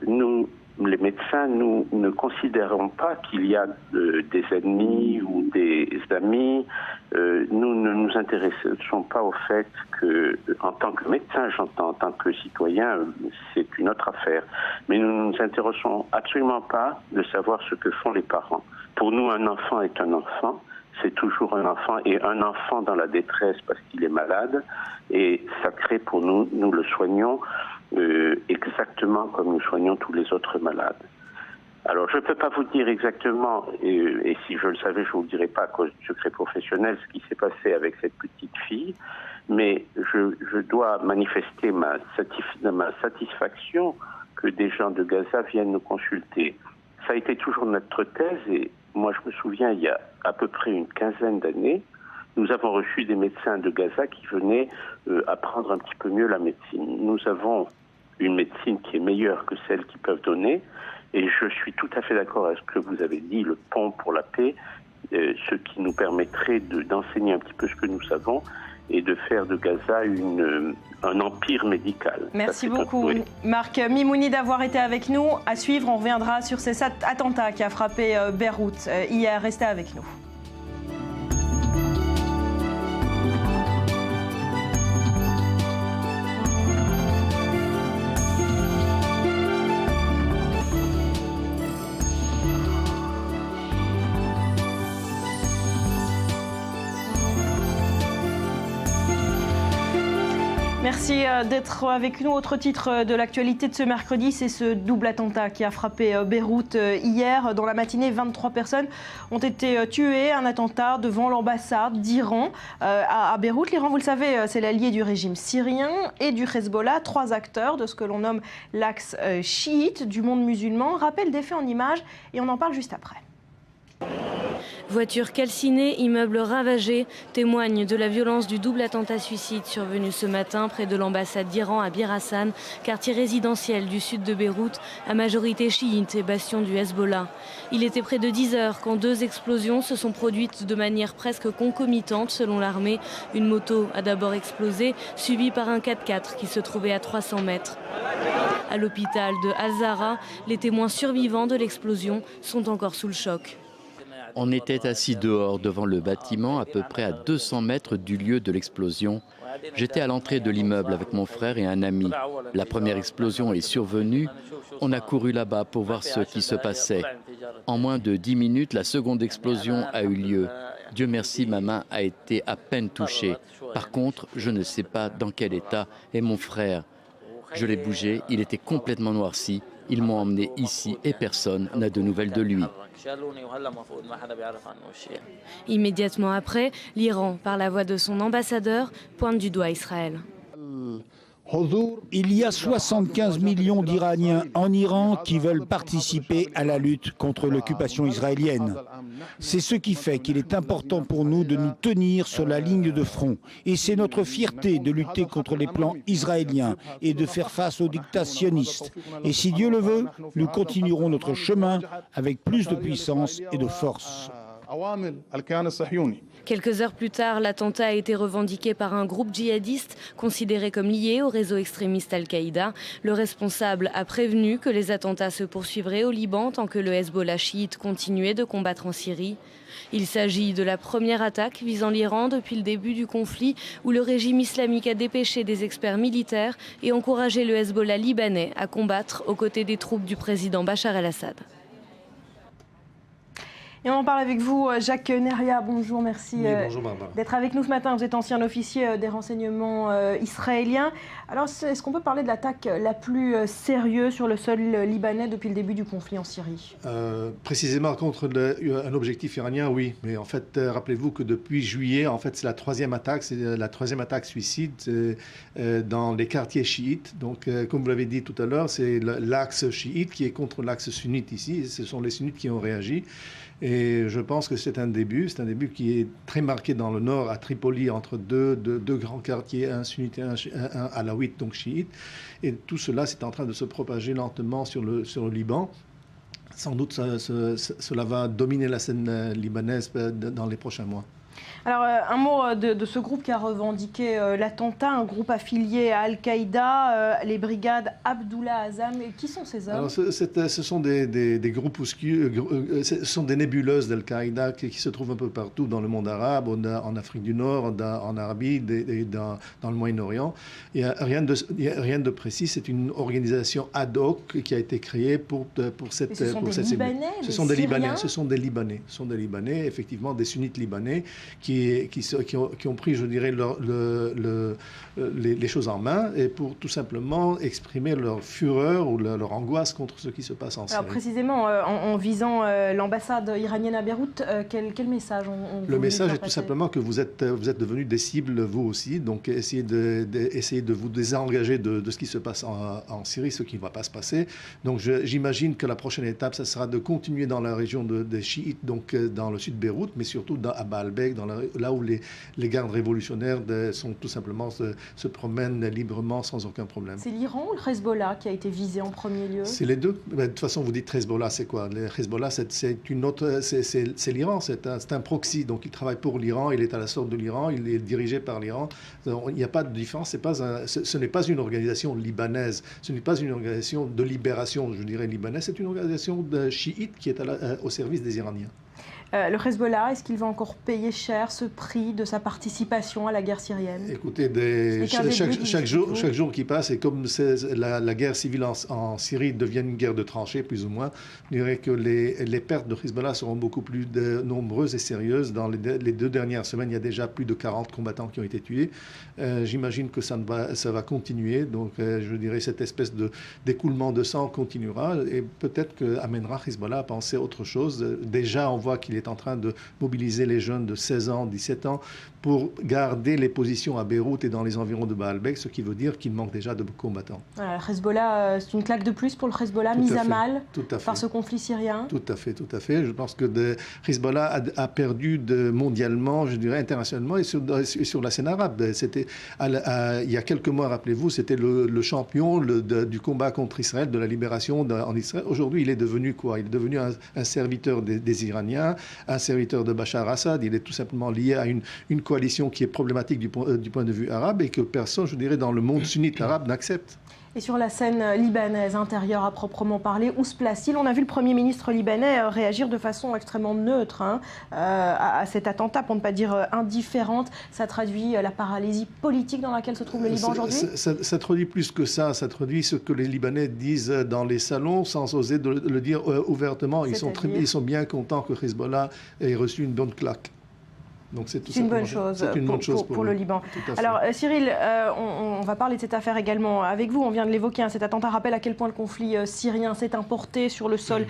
Nous, les médecins, nous ne considérons pas qu'il y a des ennemis ou des amis. Nous ne nous intéressons pas au fait que, en tant que médecin, j'entends, en tant que citoyen, c'est une autre affaire. Mais nous ne nous intéressons absolument pas de savoir ce que font les parents. Pour nous, un enfant est un enfant. C'est toujours un enfant et un enfant dans la détresse parce qu'il est malade. Et ça crée pour nous, nous le soignons exactement comme nous soignons tous les autres malades. Alors, je ne peux pas vous dire exactement, et si je le savais, je ne vous le dirais pas à cause du secret professionnel, ce qui s'est passé avec cette petite fille, mais je dois manifester ma satisfaction que des gens de Gaza viennent nous consulter. Ça a été toujours notre thèse, et moi je me souviens, il y a à peu près une quinzaine d'années, nous avons reçu des médecins de Gaza qui venaient apprendre un petit peu mieux la médecine. Nous avons une médecine qui est meilleure que celle qu'ils peuvent donner, et je suis tout à fait d'accord avec ce que vous avez dit, le pont pour la paix, ce qui nous permettrait d'enseigner un petit peu ce que nous savons et de faire de Gaza un empire médical. Merci beaucoup Marc Mimouni d'avoir été avec nous. À suivre, on reviendra sur ces attentats qui a frappé Beyrouth hier. Restez avec nous. Merci d'être avec nous. Autre titre de l'actualité de ce mercredi, c'est ce double attentat qui a frappé Beyrouth hier. Dans la matinée, 23 personnes ont été tuées. Un attentat devant l'ambassade d'Iran à Beyrouth. L'Iran, vous le savez, c'est l'allié du régime syrien et du Hezbollah. 3 acteurs de ce que l'on nomme l'axe chiite du monde musulman. Rappel des faits en images et on en parle juste après. Voitures calcinées, immeubles ravagés témoignent de la violence du double attentat suicide survenu ce matin près de l'ambassade d'Iran à Bir Hassan, quartier résidentiel du sud de Beyrouth, à majorité chiite et bastion du Hezbollah. Il était près de 10 heures quand 2 explosions se sont produites de manière presque concomitante selon l'armée. Une moto a d'abord explosé, suivie par un 4x4 qui se trouvait à 300 mètres. À l'hôpital de Al-Zahra, les témoins survivants de l'explosion sont encore sous le choc. On était assis dehors devant le bâtiment, à peu près à 200 mètres du lieu de l'explosion. J'étais à l'entrée de l'immeuble avec mon frère et un ami. La première explosion est survenue. On a couru là-bas pour voir ce qui se passait. En moins de 10 minutes, la seconde explosion a eu lieu. Dieu merci, ma main a été à peine touchée. Par contre, je ne sais pas dans quel état est mon frère. Je l'ai bougé, il était complètement noirci. Ils m'ont emmené ici et personne n'a de nouvelles de lui. Immédiatement après, l'Iran, par la voix de son ambassadeur, pointe du doigt Israël. Il y a 75 millions d'Iraniens en Iran qui veulent participer à la lutte contre l'occupation israélienne. C'est ce qui fait qu'il est important pour nous de nous tenir sur la ligne de front. Et c'est notre fierté de lutter contre les plans israéliens et de faire face aux dictats sionistes. Et si Dieu le veut, nous continuerons notre chemin avec plus de puissance et de force. Quelques heures plus tard, l'attentat a été revendiqué par un groupe djihadiste considéré comme lié au réseau extrémiste Al-Qaïda. Le responsable a prévenu que les attentats se poursuivraient au Liban tant que le Hezbollah chiite continuait de combattre en Syrie. Il s'agit de la première attaque visant l'Iran depuis le début du conflit où le régime islamique a dépêché des experts militaires et encouragé le Hezbollah libanais à combattre aux côtés des troupes du président Bachar el-Assad. Et on en parle avec vous, Jacques Neria. Bonjour, merci d'être avec nous ce matin. Vous êtes ancien officier des renseignements israéliens. Alors, est-ce qu'on peut parler de l'attaque la plus sérieuse sur le sol libanais depuis le début du conflit en Syrie? Précisément contre un objectif iranien, oui. Mais en fait, rappelez-vous que depuis juillet, en fait, c'est la troisième attaque. C'est la troisième attaque suicide dans les quartiers chiites. Donc, comme vous l'avez dit tout à l'heure, c'est l'axe chiite qui est contre l'axe sunnite ici. Ce sont les sunnites qui ont réagi. Et je pense que c'est un début qui est très marqué dans le nord, à Tripoli, entre deux grands quartiers, un sunnite et un alawite, donc chiite. Et tout cela, c'est en train de se propager lentement sur le Liban. Sans doute, cela va dominer la scène libanaise dans les prochains mois. Alors, un mot de ce groupe qui a revendiqué l'attentat, un groupe affilié à Al-Qaïda, les brigades Abdullah Azzam. Qui sont ces hommes? Alors, ce sont des groupuscules, ce sont des nébuleuses d'Al-Qaïda qui se trouvent un peu partout dans le monde arabe, en Afrique du Nord, en Arabie, dans le Moyen-Orient. Il n'y a rien de précis, c'est une organisation ad hoc qui a été créée pour cette... Ce sont des Libanais, ce sont des Libanais, effectivement, des sunnites libanais qui ont pris, je dirais, les choses en main et pour tout simplement exprimer leur fureur ou leur angoisse contre ce qui se passe en Syrie. Alors précisément, en visant l'ambassade iranienne à Beyrouth, quel message Le message est tout simplement que vous êtes devenus des cibles, vous aussi, donc essayez de vous désengager de ce qui se passe en Syrie, ce qui ne va pas se passer. Donc j'imagine que la prochaine étape, ça sera de continuer dans la région des chiites, donc dans le sud de Beyrouth, mais surtout à Baalbek, là où les gardes révolutionnaires sont tout simplement se promènent librement sans aucun problème. C'est l'Iran ou le Hezbollah qui a été visé en premier lieu? C'est les deux. De toute façon, vous dites Hezbollah, c'est quoi? Le Hezbollah, c'est l'Iran, c'est un proxy, donc il travaille pour l'Iran, il est à la sorte de l'Iran, il est dirigé par l'Iran. Il n'y a pas de différence, ce n'est pas une organisation libanaise, ce n'est pas une organisation de libération, je dirais, libanaise, c'est une organisation de chiite qui est au service des Iraniens. Le Hezbollah, est-ce qu'il va encore payer cher ce prix de sa participation à la guerre syrienne? Écoutez, chaque jour qui passe, et comme la guerre civile en Syrie devient une guerre de tranchées, plus ou moins, je dirais que les pertes de Hezbollah seront beaucoup plus nombreuses et sérieuses. Dans les 2 dernières semaines, il y a déjà plus de 40 combattants qui ont été tués. J'imagine que ça va continuer. Donc, je dirais cette espèce d'écoulement de sang continuera et peut-être qu'amènera Hezbollah à penser autre chose. Déjà, on voit qu'il est en train de mobiliser les jeunes de 16 ans, 17 ans pour garder les positions à Beyrouth et dans les environs de Baalbek, ce qui veut dire qu'il manque déjà de combattants. Voilà, le Hezbollah, c'est une claque de plus pour le Hezbollah, mise à mal par ce conflit syrien. Tout à fait. Je pense que Hezbollah a perdu mondialement, je dirais internationalement, et sur la scène arabe. Il y a quelques mois, rappelez-vous, c'était le champion du combat contre Israël, de la libération en Israël. Aujourd'hui, il est devenu quoi? Il est devenu un serviteur des Iraniens, un serviteur de Bachar Assad. Il est tout simplement lié à une coalition qui est problématique du point de vue arabe et que personne, je dirais, dans le monde sunnite arabe n'accepte. Et sur la scène libanaise intérieure à proprement parler, où se place-t-il? On a vu le Premier ministre libanais réagir de façon extrêmement neutre à cet attentat, pour ne pas dire indifférente. Ça traduit la paralysie politique dans laquelle se trouve le Liban aujourd'hui? Ça traduit plus que ça. Ça traduit ce que les Libanais disent dans les salons sans oser le dire ouvertement. Ils sont bien contents que Hezbollah ait reçu une bonne claque. Donc c'est une bonne chose pour le Liban. Alors Cyril, on va parler de cette affaire également avec vous. On vient de l'évoquer, cet attentat rappelle à quel point le conflit syrien s'est importé sur le sol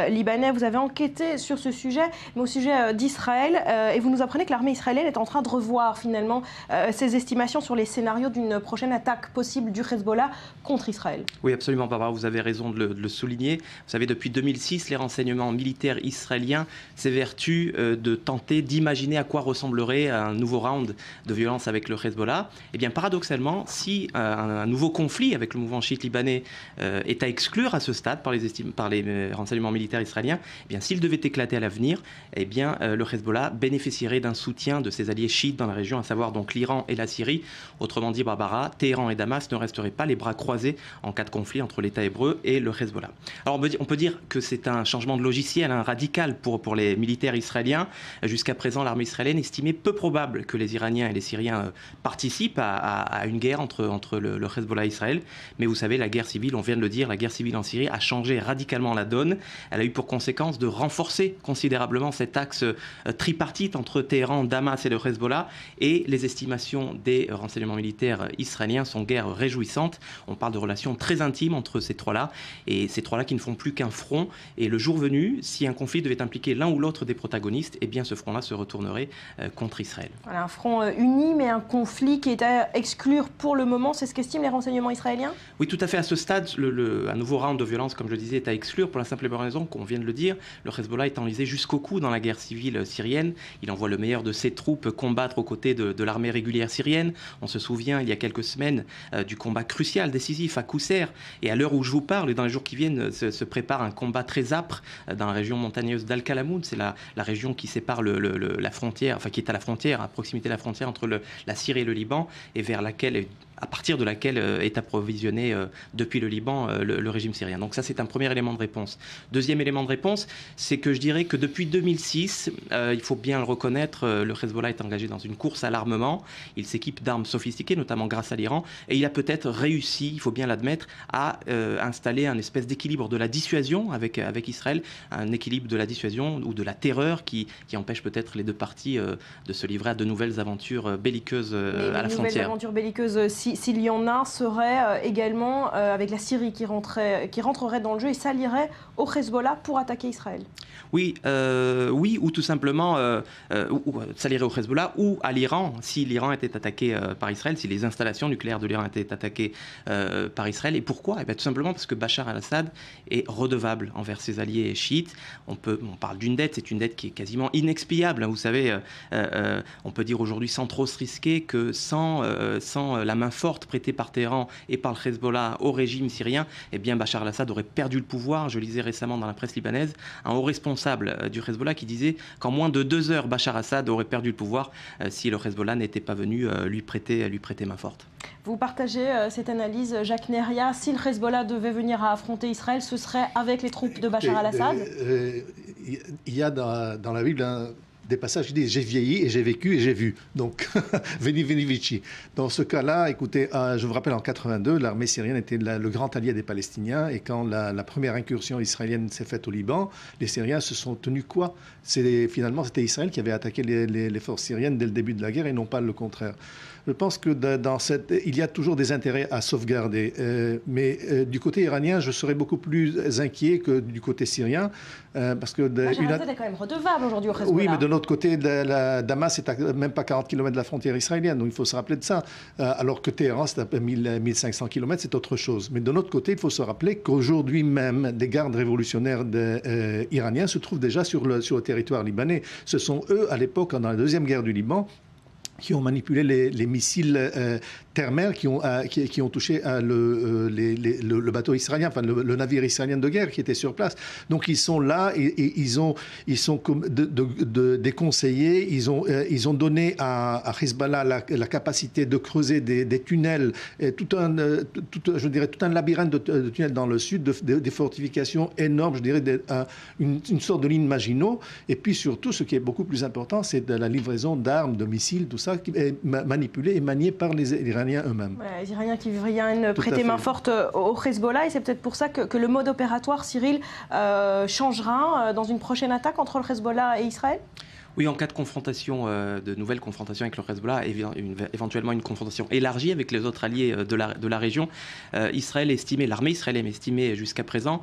libanais. Vous avez enquêté sur ce sujet, mais au sujet d'Israël, et vous nous apprenez que l'armée israélienne est en train de revoir finalement ses estimations sur les scénarios d'une prochaine attaque possible du Hezbollah contre Israël. Oui, absolument, Barbara, vous avez raison de le souligner. Vous savez, depuis 2006, les renseignements militaires israéliens s'évertuent de tenter d'imaginer à quoi ressemblerait un nouveau round de violence avec le Hezbollah. Eh bien, paradoxalement, si un nouveau conflit avec le mouvement chiite libanais est à exclure à ce stade par les renseignements militaires israéliens, eh bien, s'il devait éclater à l'avenir, eh bien, le Hezbollah bénéficierait d'un soutien de ses alliés chiites dans la région, à savoir donc l'Iran et la Syrie. Autrement dit, Barbara, Téhéran et Damas ne resteraient pas les bras croisés en cas de conflit entre l'État hébreu et le Hezbollah. Alors, on peut dire que c'est un changement de logiciel radical pour les militaires israéliens. Jusqu'à présent, l'armée israélienne estimait peu probable que les Iraniens et les Syriens participent à une guerre entre le Hezbollah et Israël. Mais vous savez, la guerre civile, on vient de le dire, la guerre civile en Syrie a changé radicalement la donne. Elle a eu pour conséquence de renforcer considérablement cet axe tripartite entre Téhéran, Damas et le Hezbollah. Et les estimations des renseignements militaires israéliens sont guère réjouissantes. On parle de relations très intimes entre ces trois-là. Et ces trois-là qui ne font plus qu'un front. Et le jour venu, si un conflit devait impliquer l'un ou l'autre des protagonistes, eh bien ce front-là se retournerait contre Israël. Voilà, un front uni, mais un conflit qui est à exclure pour le moment, c'est ce qu'estiment les renseignements israéliens? Oui, tout à fait. À ce stade, un nouveau round de violence, comme je le disais, est à exclure pour la simple et bonne raison qu'on vient de le dire. Le Hezbollah est enlisé jusqu'au cou dans la guerre civile syrienne. Il envoie le meilleur de ses troupes combattre aux côtés de l'armée régulière syrienne. On se souvient, il y a quelques semaines, du combat crucial, décisif à Qousser. Et à l'heure où je vous parle, et dans les jours qui viennent, se prépare un combat très âpre dans la région montagneuse d'Al-Kalamoud. C'est la région qui sépare la frontière, enfin qui est à la frontière, à proximité de la frontière entre la Syrie et le Liban, et à partir de laquelle est approvisionné depuis le Liban le régime syrien. Donc ça, c'est un premier élément de réponse. Deuxième élément de réponse, c'est que je dirais que depuis 2006, il faut bien le reconnaître, le Hezbollah est engagé dans une course à l'armement. Il s'équipe d'armes sophistiquées, notamment grâce à l'Iran, et il a peut-être réussi, il faut bien l'admettre, à installer un espèce d'équilibre de la dissuasion avec Israël, un équilibre de la dissuasion ou de la terreur qui empêche peut-être les deux parties de se livrer à de nouvelles aventures belliqueuses à la frontière. Les nouvelles aventures belliqueuses, s'il y en a, serait également avec la Syrie qui rentrerait dans le jeu et s'allierait au Hezbollah pour attaquer Israël. Oui, ou tout simplement s'allierait au Hezbollah ou à l'Iran, si l'Iran était attaqué par Israël, si les installations nucléaires de l'Iran étaient attaquées par Israël. Et pourquoi ? Tout simplement parce que Bachar al-Assad est redevable envers ses alliés chiites. On parle d'une dette, c'est une dette qui est quasiment inexpiable. Vous savez, on peut dire aujourd'hui sans trop se risquer que sans la main forte prêtée par Téhéran et par le Hezbollah au régime syrien, eh bien Bachar al-Assad aurait perdu le pouvoir. Je lisais récemment dans la presse libanaise un haut responsable du Hezbollah qui disait qu'en moins de 2 heures, Bachar al-Assad aurait perdu le pouvoir si le Hezbollah n'était pas venu lui prêter main forte. Vous partagez cette analyse, Jacques Neria. Si le Hezbollah devait venir à affronter Israël, ce serait avec les troupes de Bachar al-Assad? Il y a dans la Bible des passages qui disent « j'ai vieilli et j'ai vécu et j'ai vu ». Donc, veni veni vici. Dans ce cas-là, écoutez, je vous rappelle, en 82, l'armée syrienne était le grand allié des Palestiniens. Et quand la première incursion israélienne s'est faite au Liban, les Syriens se sont tenus quoi? Finalement, c'était Israël qui avait attaqué les forces syriennes dès le début de la guerre et non pas le contraire. Je pense que il y a toujours des intérêts à sauvegarder. Mais du côté iranien, je serais beaucoup plus inquiet que du côté syrien. Parce que Bachar al-Assad est quand même redevable aujourd'hui au Hezbollah. Oui, mais de l'autre côté, Damas est à même pas 40 km de la frontière israélienne. Donc il faut se rappeler de ça. Alors que Téhéran, c'est à 1500 km, c'est autre chose. Mais de l'autre côté, il faut se rappeler qu'aujourd'hui même, des gardes révolutionnaires iraniens se trouvent déjà sur le territoire libanais. Ce sont eux, à l'époque, dans la deuxième guerre du Liban, qui ont manipulé les missiles terre-mer qui ont touché le bateau israélien, enfin le navire israélien de guerre qui était sur place. Donc ils sont là et ils sont comme des conseillers. Ils ont donné à Hezbollah la capacité de creuser des tunnels, tout un labyrinthe de tunnels dans le sud, des fortifications énormes, je dirais une sorte de ligne Maginot. Et puis surtout, ce qui est beaucoup plus important, c'est de la livraison d'armes, de missiles, tout ça, qui est manipulé et manié par les Iraniens eux-mêmes. Ouais, les Iraniens qui viennent prêter main forte au Hezbollah, et c'est peut-être pour ça que le mode opératoire, Cyril, changera dans une prochaine attaque entre le Hezbollah et Israël? Oui, en cas de confrontation, de nouvelles confrontations avec le Hezbollah, éventuellement une confrontation élargie avec les autres alliés de la région, l'armée israélienne estimait jusqu'à présent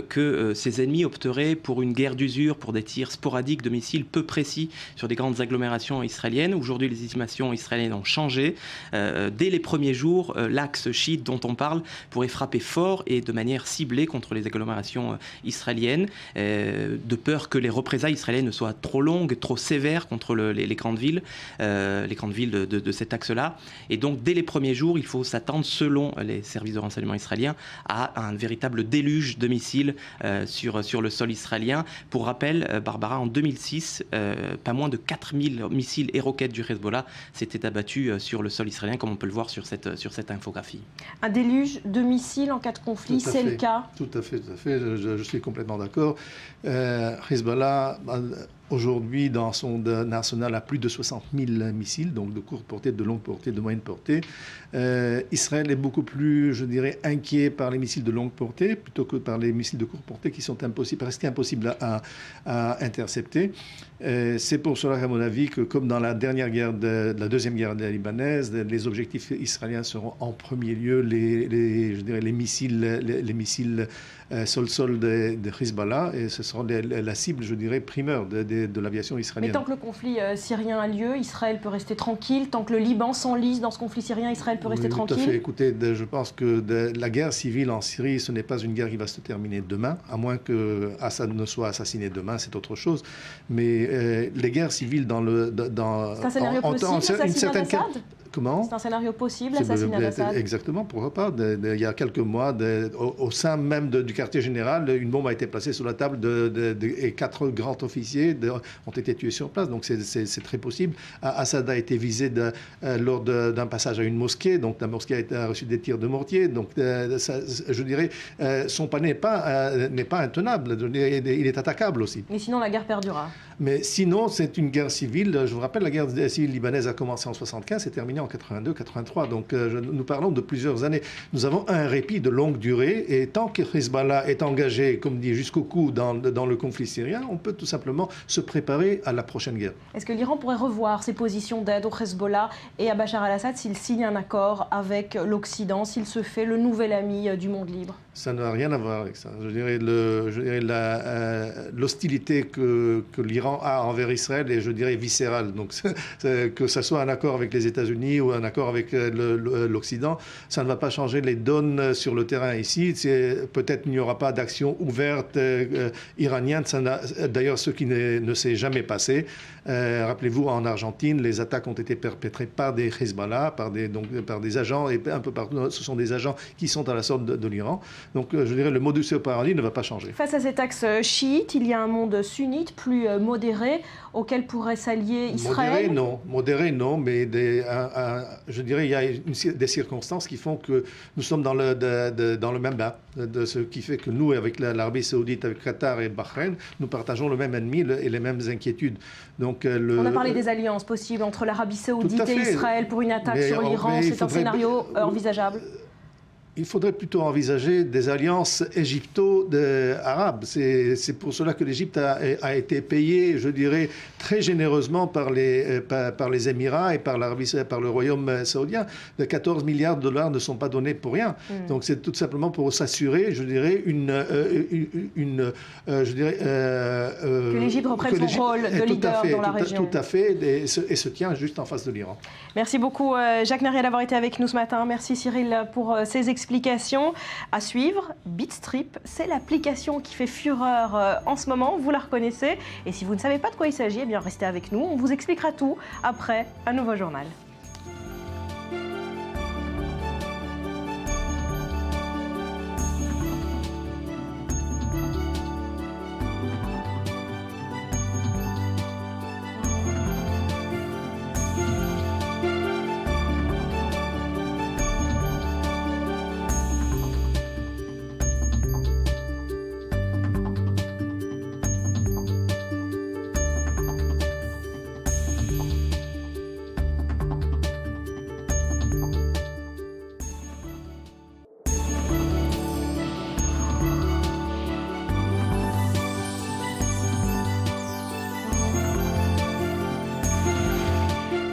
que ses ennemis opteraient pour une guerre d'usure, pour des tirs sporadiques de missiles peu précis sur des grandes agglomérations israéliennes. Aujourd'hui, les estimations israéliennes ont changé. Dès les premiers jours, l'axe chiite dont on parle pourrait frapper fort et de manière ciblée contre les agglomérations israéliennes, de peur que les représailles israéliennes ne soient trop longues, trop sévères contre les grandes villes de cet axe-là. Et donc, dès les premiers jours, il faut s'attendre, selon les services de renseignement israéliens, à un véritable déluge de missiles sur le sol israélien. Pour rappel, Barbara, en 2006, pas moins de 4000 missiles et roquettes du Hezbollah s'étaient abattus sur le sol israélien, comme on peut le voir sur cette infographie. Un déluge de missiles en cas de conflit, c'est le cas? Tout à fait. Je suis complètement d'accord. Hezbollah, aujourd'hui, dans son arsenal, a plus de 60 000 missiles, donc de courte portée, de longue portée, de moyenne portée. Israël est beaucoup plus, je dirais, inquiet par les missiles de longue portée plutôt que par les missiles de courte portée qui sont presque impossibles à intercepter. C'est pour cela, à mon avis, que comme dans la deuxième guerre libanaise, les objectifs israéliens seront en premier lieu les missiles sol-sol de Hezbollah, et ce sera la cible, je dirais, primaire de l'aviation israélienne. Mais tant que le conflit syrien a lieu, Israël peut rester tranquille. Tant que le Liban s'enlise dans ce conflit syrien, Israël peut rester tranquille. Tout à fait. Écoutez, je pense que la guerre civile en Syrie, ce n'est pas une guerre qui va se terminer demain, à moins que Assad ne soit assassiné demain, c'est autre chose. Mais les guerres civiles c'est un scénario possible, l'assassinat d'Assad ? Comment ? C'est un scénario possible, l'assassinat d'Assad ? Exactement, pourquoi pas. Il y a quelques mois, au sein même du quartier général, une bombe a été placée sur la table et 4 grands officiers ont été tués sur place. Donc c'est très possible. Assad a été visé lors d'un passage à une mosquée. Donc la mosquée a reçu des tirs de mortier. Donc je dirais, son pas n'est pas intenable. Il est attaquable aussi. Mais sinon, la guerre perdurera. Mais sinon, c'est une guerre civile. Je vous rappelle, la guerre civile libanaise a commencé en 1975, c'est terminé en 82-83. Donc nous parlons de plusieurs années. Nous avons un répit de longue durée, et tant que Hezbollah est engagé, comme dit, jusqu'au cou dans le conflit syrien, on peut tout simplement se préparer à la prochaine guerre. Est-ce que l'Iran pourrait revoir ses positions d'aide au Hezbollah et à Bachar al-Assad s'il signe un accord avec l'Occident, s'il se fait le nouvel ami du monde libre? Ça n'a rien à voir avec ça. Je dirais l'hostilité que l'Iran a envers Israël est, je dirais, viscérale. Donc que ce soit un accord avec les États-Unis ou un accord avec l'Occident, ça ne va pas changer les donnes sur le terrain ici. Peut-être il n'y aura pas d'action ouverte iranienne. D'ailleurs, ce qui ne s'est jamais passé. Rappelez-vous, en Argentine, les attaques ont été perpétrées par des Hezbollah, par des agents, et un peu partout, ce sont des agents qui sont à la sorte de l'Iran. Donc, je dirais, le modus operandi ne va pas changer. Face à cet axe chiite, il y a un monde sunnite plus modéré auquel pourrait s'allier Israël. Modéré non, mais je dirais il y a des circonstances qui font que nous sommes dans le même bain, de ce qui fait que nous, avec l'Arabie Saoudite, avec Qatar et Bahreïn, nous partageons le même ennemi et les mêmes inquiétudes. Donc, on a parlé des alliances possibles entre l'Arabie Saoudite et Israël pour une attaque sur l'Iran. C'est un scénario envisageable? Il faudrait plutôt envisager des alliances égypto-arabes. C'est pour cela que l'Égypte a été payée, je dirais, très généreusement par les Émirats et par le Royaume saoudien. Les 14 milliards de dollars ne sont pas donnés pour rien. Donc c'est tout simplement pour s'assurer, je dirais, que l'Égypte reprenne son rôle de leader dans la région. Tout à fait, et se tient juste en face de l'Iran. Merci beaucoup Jacques Nariel d'avoir été avec nous ce matin. Merci Cyril pour ces explications. À suivre, Bitstrip, c'est l'application qui fait fureur en ce moment, vous la reconnaissez. Et si vous ne savez pas de quoi il s'agit, eh bien restez avec nous, on vous expliquera tout après un nouveau journal.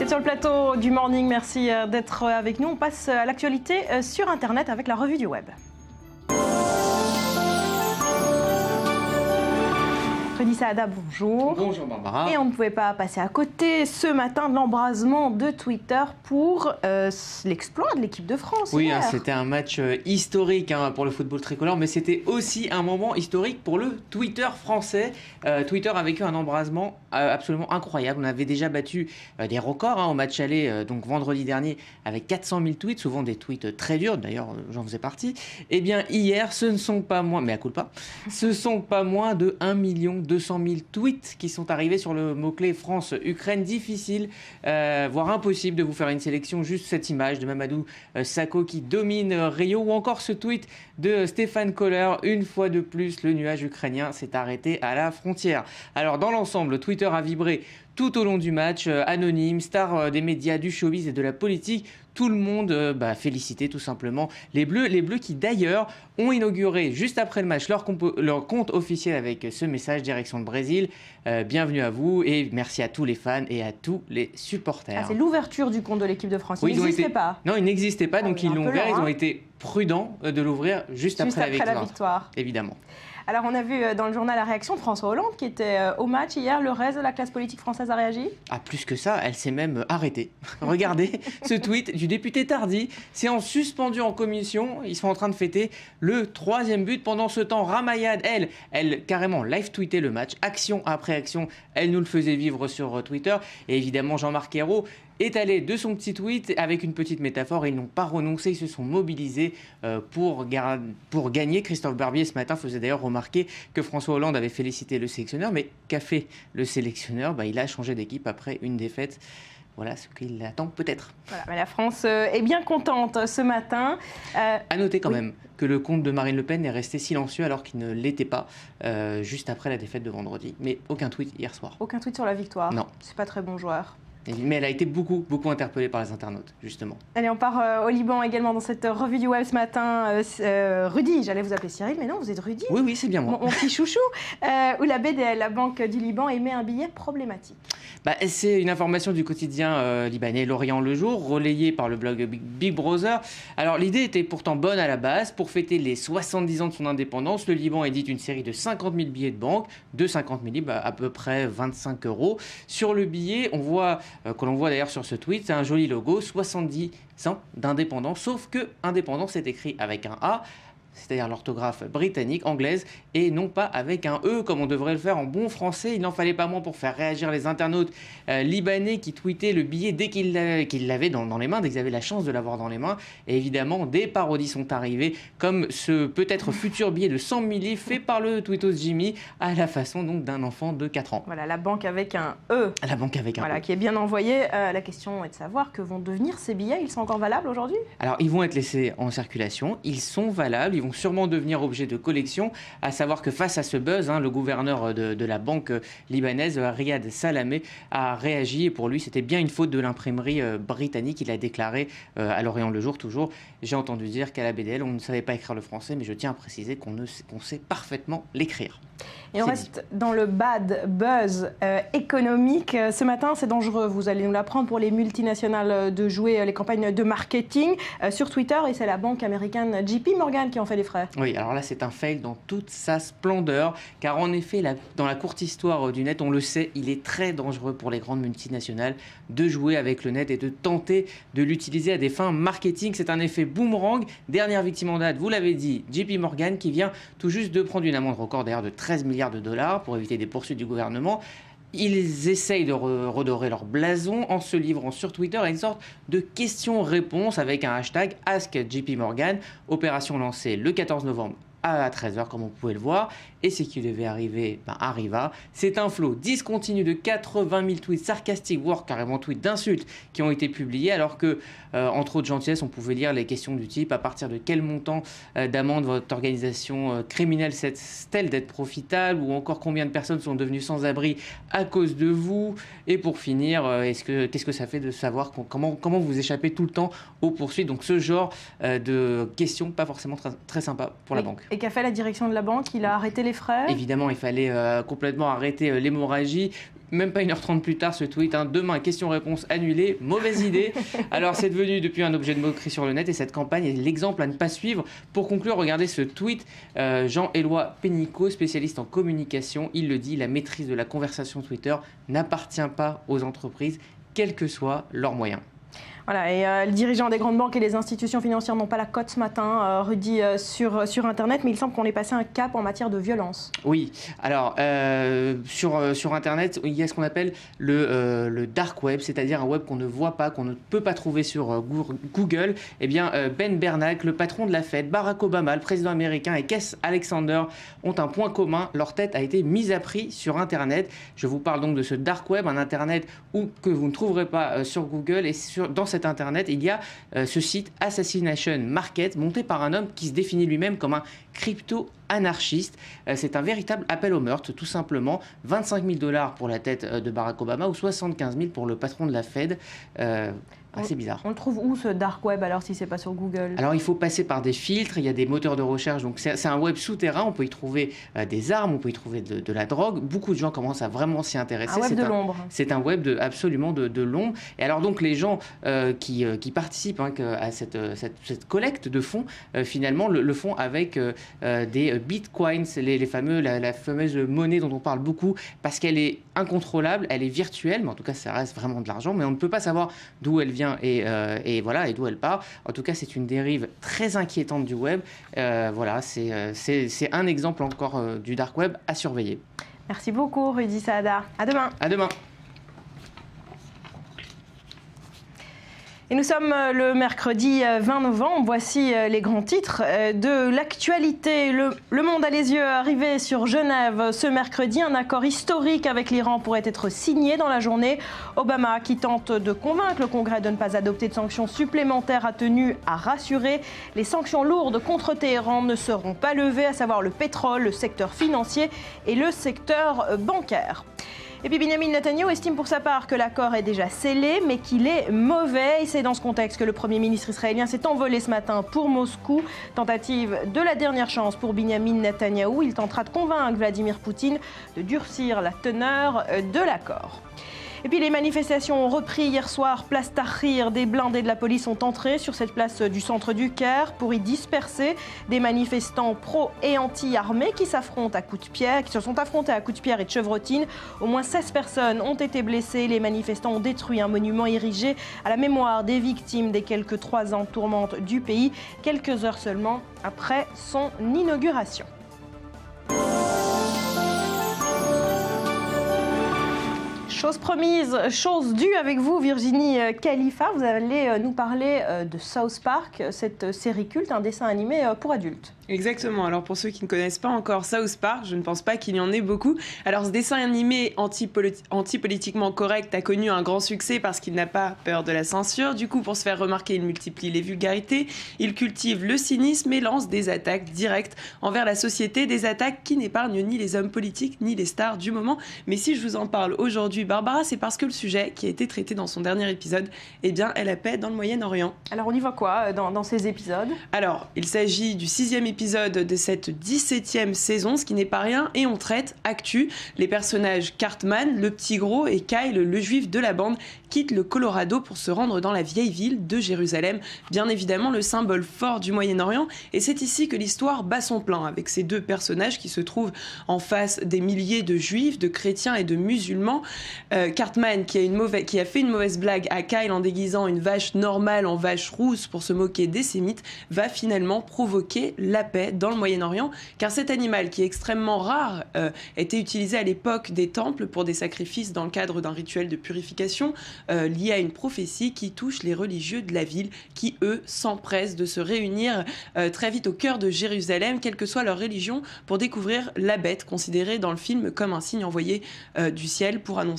êtes sur le plateau du Morning, merci d'être avec nous. On passe à l'actualité sur Internet avec la revue du web. Rudy Saada, bonjour. Bonjour Barbara. Et on ne pouvait pas passer à côté ce matin de l'embrasement de Twitter pour l'exploit de l'équipe de France. Oui, hier. C'était un match historique pour le football tricolore, mais c'était aussi un moment historique pour le Twitter français. Twitter a vécu un embrasement absolument incroyable. On avait déjà battu des records au match aller, donc vendredi dernier, avec 400 000 tweets, souvent des tweets très durs, d'ailleurs j'en faisais partie. Eh bien hier, ce ne sont pas moins, mais à coup de pas, ce sont pas moins de 1 200 000 tweets qui sont arrivés sur le mot-clé France-Ukraine. Difficile, voire impossible de vous faire une sélection. Juste cette image de Mamadou Sakho qui domine Rio, ou encore ce tweet de Stéphane Kohler. Une fois de plus, le nuage ukrainien s'est arrêté à la frontière. Alors dans l'ensemble, Twitter a vibré tout au long du match. Anonyme, star des médias, du showbiz et de la politique, tout le monde félicitait tout simplement les Bleus qui d'ailleurs ont inauguré juste après le match leur compte officiel avec ce message direction le Brésil. Bienvenue à vous et merci à tous les fans et à tous les supporters. C'est l'ouverture du compte de l'équipe de France. Il n'existait pas. Non, il n'existait pas, donc ils l'ont ouvert. Ils ont été prudents de l'ouvrir juste après la victoire. Évidemment. Alors on a vu dans le journal la réaction de François Hollande qui était au match hier. Le reste de la classe politique française a réagi ? Ah, plus que ça, elle s'est même arrêtée. Regardez ce tweet du député Tardy. Séance suspendue en commission. Ils sont en train de fêter le 3e but. Pendant ce temps, Ramayad, elle carrément live-tweetait le match. Action après action, elle nous le faisait vivre sur Twitter. Et évidemment, Jean-Marc Ayrault est allé de son petit tweet avec une petite métaphore et ils n'ont pas renoncé, ils se sont mobilisés pour gagner. Christophe Barbier ce matin faisait d'ailleurs remarquer que François Hollande avait félicité le sélectionneur, mais qu'a fait le sélectionneur ? Il a changé d'équipe après une défaite. Voilà ce qu'il attend peut-être. Voilà, mais la France est bien contente ce matin. À noter quand même que le compte de Marine Le Pen est resté silencieux alors qu'il ne l'était pas juste après la défaite de vendredi. Mais aucun tweet hier soir. Aucun tweet sur la victoire ? Non. C'est pas très bon joueur. Mais elle a été beaucoup interpellée par les internautes, justement. Allez, on part au Liban également dans cette revue du web ce matin. Rudy, j'allais vous appeler Cyril, mais non, vous êtes Rudy. Oui, c'est bien moi. Mon petit chouchou. Où la BDL, la Banque du Liban, émet un billet problématique. C'est une information du quotidien libanais L'Orient le Jour, relayée par le blog Big Brother. Alors l'idée était pourtant bonne à la base. Pour fêter les 70 ans de son indépendance, le Liban édite une série de 50 000 billets de banque, de 50 000 livres, à peu près 25 €. Sur le billet, on voit, que l'on voit d'ailleurs sur ce tweet, c'est un joli logo, 70 ans d'indépendance, sauf que indépendance est écrit avec un A, c'est-à-dire l'orthographe britannique, anglaise, et non pas avec un E, comme on devrait le faire en bon français. Il n'en fallait pas moins pour faire réagir les internautes libanais qui tweetaient le billet dès qu'ils l'avaient dans les mains, dès qu'ils avaient la chance de l'avoir dans les mains. Et évidemment, des parodies sont arrivées, comme ce peut-être futur billet de 100 000 livres fait par le tweetos Jimmy, à la façon donc d'un enfant de 4 ans. Voilà, la banque avec un E. La banque avec un E. Qui est bien envoyée. La question est de savoir que vont devenir ces billets. Ils sont encore valables aujourd'hui ? Alors, ils vont être laissés en circulation. Ils sont valables. Ils vont sûrement devenir objet de collection, à savoir que face à ce buzz, le gouverneur de la banque libanaise, Riyad Salamé, a réagi et pour lui c'était bien une faute de l'imprimerie britannique. Il a déclaré à L'Orient le Jour toujours: j'ai entendu dire qu'à la BDL on ne savait pas écrire le français, mais je tiens à préciser qu'on sait parfaitement l'écrire. Et on reste dans le bad buzz économique. Ce matin, c'est dangereux, vous allez nous l'apprendre, pour les multinationales de jouer les campagnes de marketing sur Twitter. Et c'est la banque américaine JP Morgan qui en fait les frais. Oui, alors là, c'est un fail dans toute sa splendeur. Car en effet, dans la courte histoire du net, on le sait, il est très dangereux pour les grandes multinationales de jouer avec le net et de tenter de l'utiliser à des fins marketing. C'est un effet boomerang. Dernière victime en date, vous l'avez dit, JP Morgan, qui vient tout juste de prendre une amende record d'ailleurs de 13 milliards de dollars pour éviter des poursuites du gouvernement. Ils essayent de redorer leur blason en se livrant sur Twitter à une sorte de questions-réponses avec un hashtag AskJPMorgan. Opération lancée le 14 novembre à 13h, comme on pouvait le voir. Et ce qui devait arriver arriva. C'est un flot discontinu de 80 000 tweets sarcastiques, voire carrément tweets d'insultes qui ont été publiés, alors que, entre autres gentillesses, on pouvait lire les questions du type: à partir de quel montant d'amende votre organisation criminelle cesse-t-elle d'être profitable, ou encore combien de personnes sont devenues sans abri à cause de vous. Et pour finir, qu'est-ce que ça fait de savoir comment vous échappez tout le temps aux poursuites. Donc ce genre de questions pas forcément très, très sympa pour la banque. Et qu'a fait la direction de la banque? Il a arrêté les frais? Évidemment, il fallait complètement arrêter l'hémorragie. Même pas 1h30 plus tard, ce tweet, demain, question-réponse annulée, mauvaise idée. Alors c'est devenu depuis un objet de moquerie sur le net et cette campagne est l'exemple à ne pas suivre. Pour conclure, regardez ce tweet, Jean-Éloi Pénicaud, spécialiste en communication, il le dit, la maîtrise de la conversation Twitter n'appartient pas aux entreprises, quels que soient leurs moyens. Voilà, et les dirigeants des grandes banques et les institutions financières n'ont pas la cote ce matin, Rudy, sur Internet, mais il semble qu'on ait passé un cap en matière de violence. Oui, alors sur Internet, il y a ce qu'on appelle le dark web, c'est-à-dire un web qu'on ne voit pas, qu'on ne peut pas trouver sur Google. Eh bien, Ben Bernanke, le patron de la Fed, Barack Obama, le président américain et Keith Alexander ont un point commun, leur tête a été mise à prix sur Internet. Je vous parle donc de ce dark web, un Internet que vous ne trouverez pas sur Google, et dans cet Internet, il y a ce site Assassination Market, monté par un homme qui se définit lui-même comme un crypto-anarchiste. C'est un véritable appel au meurtre, tout simplement. 25 000 $ pour la tête de Barack Obama ou 75 000 pour le patron de la Fed. C'est bizarre. On le trouve où ce dark web alors si c'est pas sur Google? Alors il faut passer par des filtres, il y a des moteurs de recherche, donc c'est un web souterrain, on peut y trouver des armes, on peut y trouver de la drogue. Beaucoup de gens commencent à vraiment s'y intéresser. Un web de l'ombre. C'est un web absolument de l'ombre. Et alors donc les gens qui participent à cette collecte de fonds, finalement le font avec des bitcoins, la fameuse monnaie dont on parle beaucoup, parce qu'elle est incontrôlable, elle est virtuelle, mais en tout cas ça reste vraiment de l'argent, mais on ne peut pas savoir d'où elle vient et voilà, et d'où elle part. En tout cas, c'est une dérive très inquiétante du web. Voilà, c'est un exemple encore du dark web à surveiller. Merci beaucoup, Rudy Saada. À demain. À demain. Et nous sommes le mercredi 20 novembre. Voici les grands titres de l'actualité. Le Monde a les yeux arrivé sur Genève ce mercredi. Un accord historique avec l'Iran pourrait être signé dans la journée. Obama, qui tente de convaincre le Congrès de ne pas adopter de sanctions supplémentaires, a tenu à rassurer. Les sanctions lourdes contre Téhéran ne seront pas levées, à savoir le pétrole, le secteur financier et le secteur bancaire. Et puis Benjamin Netanyahu estime pour sa part que l'accord est déjà scellé, mais qu'il est mauvais. Et c'est dans ce contexte que le Premier ministre israélien s'est envolé ce matin pour Moscou. Tentative de la dernière chance pour Benjamin Netanyahu. Il tentera de convaincre Vladimir Poutine de durcir la teneur de l'accord. Et puis les manifestations ont repris hier soir, place Tahrir. Des blindés de la police sont entrés sur cette place du centre du Caire pour y disperser des manifestants pro et anti-armés qui se sont affrontés à coups de pierre et de chevrotines. Au moins 16 personnes ont été blessées. Les manifestants ont détruit un monument érigé à la mémoire des victimes des quelques 3 ans de tourmente du pays, quelques heures seulement après son inauguration. Chose promise, chose due avec vous, Virginie Khalifa. Vous allez nous parler de South Park, cette série culte, un dessin animé pour adultes. Exactement. Alors pour ceux qui ne connaissent pas encore South Park, je ne pense pas qu'il y en ait beaucoup. Alors ce dessin animé anti-politiquement correct a connu un grand succès parce qu'il n'a pas peur de la censure. Du coup, pour se faire remarquer, il multiplie les vulgarités, il cultive le cynisme et lance des attaques directes envers la société, des attaques qui n'épargnent ni les hommes politiques ni les stars du moment. Mais si je vous en parle aujourd'hui, Barbara, c'est parce que le sujet qui a été traité dans son dernier épisode, eh bien, est la paix dans le Moyen-Orient. Alors on y voit quoi dans ces épisodes? Alors, il s'agit du 6e épisode de cette 17e saison, ce qui n'est pas rien, et on traite actu. Les personnages Cartman, le petit gros, et Kyle, le juif de la bande, quittent le Colorado pour se rendre dans la vieille ville de Jérusalem, bien évidemment le symbole fort du Moyen-Orient, et c'est ici que l'histoire bat son plein, avec ces deux personnages qui se trouvent en face des milliers de juifs, de chrétiens et de musulmans. Cartman, qui a fait une mauvaise blague à Kyle en déguisant une vache normale en vache rousse pour se moquer des sémites, va finalement provoquer la paix dans le Moyen-Orient, car cet animal, qui est extrêmement rare, était utilisé à l'époque des temples pour des sacrifices dans le cadre d'un rituel de purification lié à une prophétie qui touche les religieux de la ville, qui eux s'empressent de se réunir très vite au cœur de Jérusalem, quelle que soit leur religion, pour découvrir la bête, considérée dans le film comme un signe envoyé du ciel pour annoncer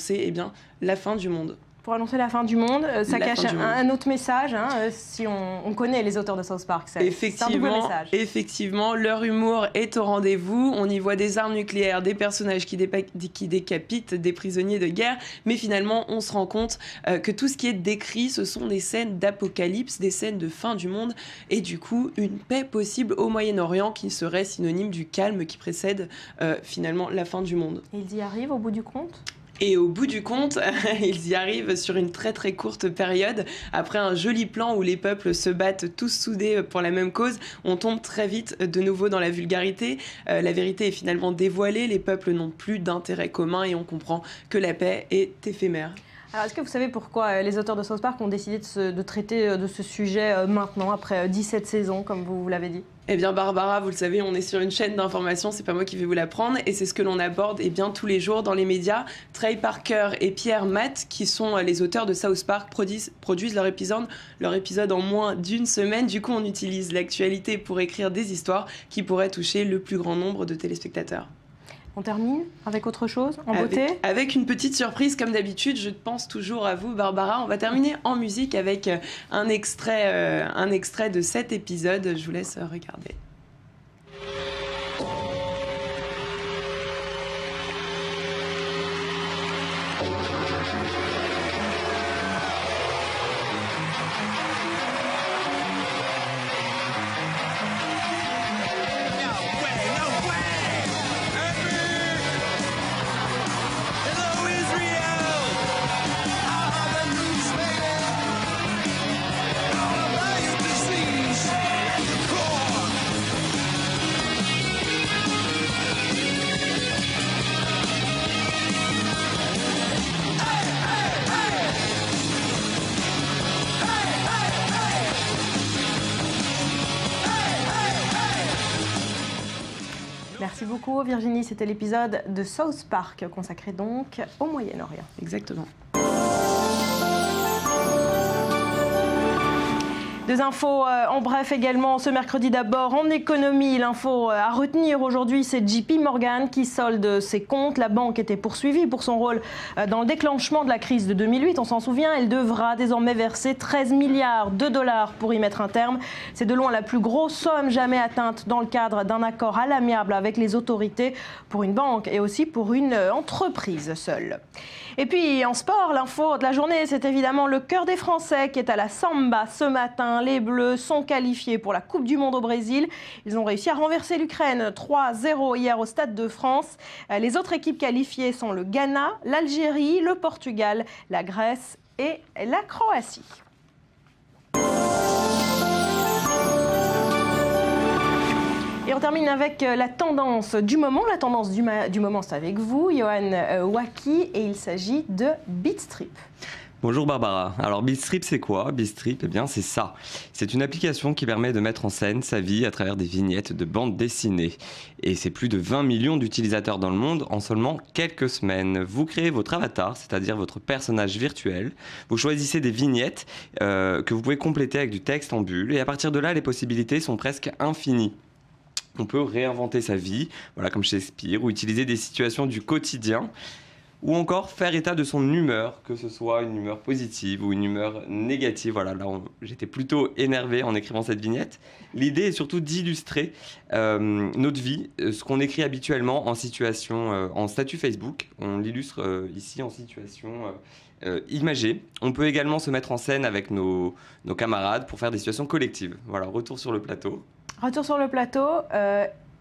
la fin du monde. pour annoncer la fin du monde. Ça cache un autre message, hein, si on connaît les auteurs de South Park. C'est un double message. Effectivement, leur humour est au rendez-vous. On y voit des armes nucléaires, des personnages qui décapitent des prisonniers de guerre, mais finalement, on se rend compte que tout ce qui est décrit, ce sont des scènes d'apocalypse, des scènes de fin du monde, et du coup, une paix possible au Moyen-Orient qui serait synonyme du calme qui précède finalement la fin du monde. Et ils y arrivent au bout du compte ? Et au bout du compte, ils y arrivent sur une très très courte période. Après un joli plan où les peuples se battent tous soudés pour la même cause, on tombe très vite de nouveau dans la vulgarité. La vérité est finalement dévoilée, les peuples n'ont plus d'intérêt commun et on comprend que la paix est éphémère. Alors, est-ce que vous savez pourquoi les auteurs de South Park ont décidé de traiter de ce sujet maintenant, après 17 saisons, comme vous l'avez dit ? Eh bien Barbara, vous le savez, on est sur une chaîne d'information, c'est pas moi qui vais vous l'apprendre, et c'est ce que l'on aborde tous les jours dans les médias. Trey Parker et Pierre Matt, qui sont les auteurs de South Park, produisent leur épisode en moins d'une semaine. Du coup, on utilise l'actualité pour écrire des histoires qui pourraient toucher le plus grand nombre de téléspectateurs. On termine avec autre chose, en beauté ? Avec une petite surprise, comme d'habitude, je pense toujours à vous, Barbara. On va terminer en musique avec un extrait de cet épisode. Je vous laisse regarder. Merci beaucoup Virginie, c'était l'épisode de South Park consacré donc au Moyen-Orient. Exactement. Des infos en bref également ce mercredi. D'abord en économie, l'info à retenir aujourd'hui, c'est JP Morgan qui solde ses comptes. La banque était poursuivie pour son rôle dans le déclenchement de la crise de 2008. On s'en souvient, elle devra désormais verser 13 milliards de dollars pour y mettre un terme. C'est de loin la plus grosse somme jamais atteinte dans le cadre d'un accord à l'amiable avec les autorités pour une banque et aussi pour une entreprise seule. Et puis en sport, l'info de la journée, c'est évidemment le cœur des Français qui est à la Samba ce matin. Les Bleus sont qualifiés pour la Coupe du Monde au Brésil. Ils ont réussi à renverser l'Ukraine 3-0 hier au Stade de France. Les autres équipes qualifiées sont le Ghana, l'Algérie, le Portugal, la Grèce et la Croatie. Et on termine avec la tendance du moment. La tendance du moment, c'est avec vous, Johan Waki, et il s'agit de Bitstrip. Bonjour Barbara. Alors Bitstrip, c'est quoi ? Bitstrip, eh bien c'est ça. C'est une application qui permet de mettre en scène sa vie à travers des vignettes de bande dessinée. Et c'est plus de 20 millions d'utilisateurs dans le monde en seulement quelques semaines. Vous créez votre avatar, c'est-à-dire votre personnage virtuel. Vous choisissez des vignettes que vous pouvez compléter avec du texte en bulle. Et à partir de là, les possibilités sont presque infinies. On peut réinventer sa vie, voilà, comme Shakespeare, ou utiliser des situations du quotidien, ou encore faire état de son humeur, que ce soit une humeur positive ou une humeur négative. Voilà, là, j'étais plutôt énervé en écrivant cette vignette. L'idée est surtout d'illustrer notre vie, ce qu'on écrit habituellement en situation, en statut Facebook. On l'illustre ici en situation imagée. On peut également se mettre en scène avec nos camarades pour faire des situations collectives. Voilà, retour sur le plateau. Retour sur le plateau.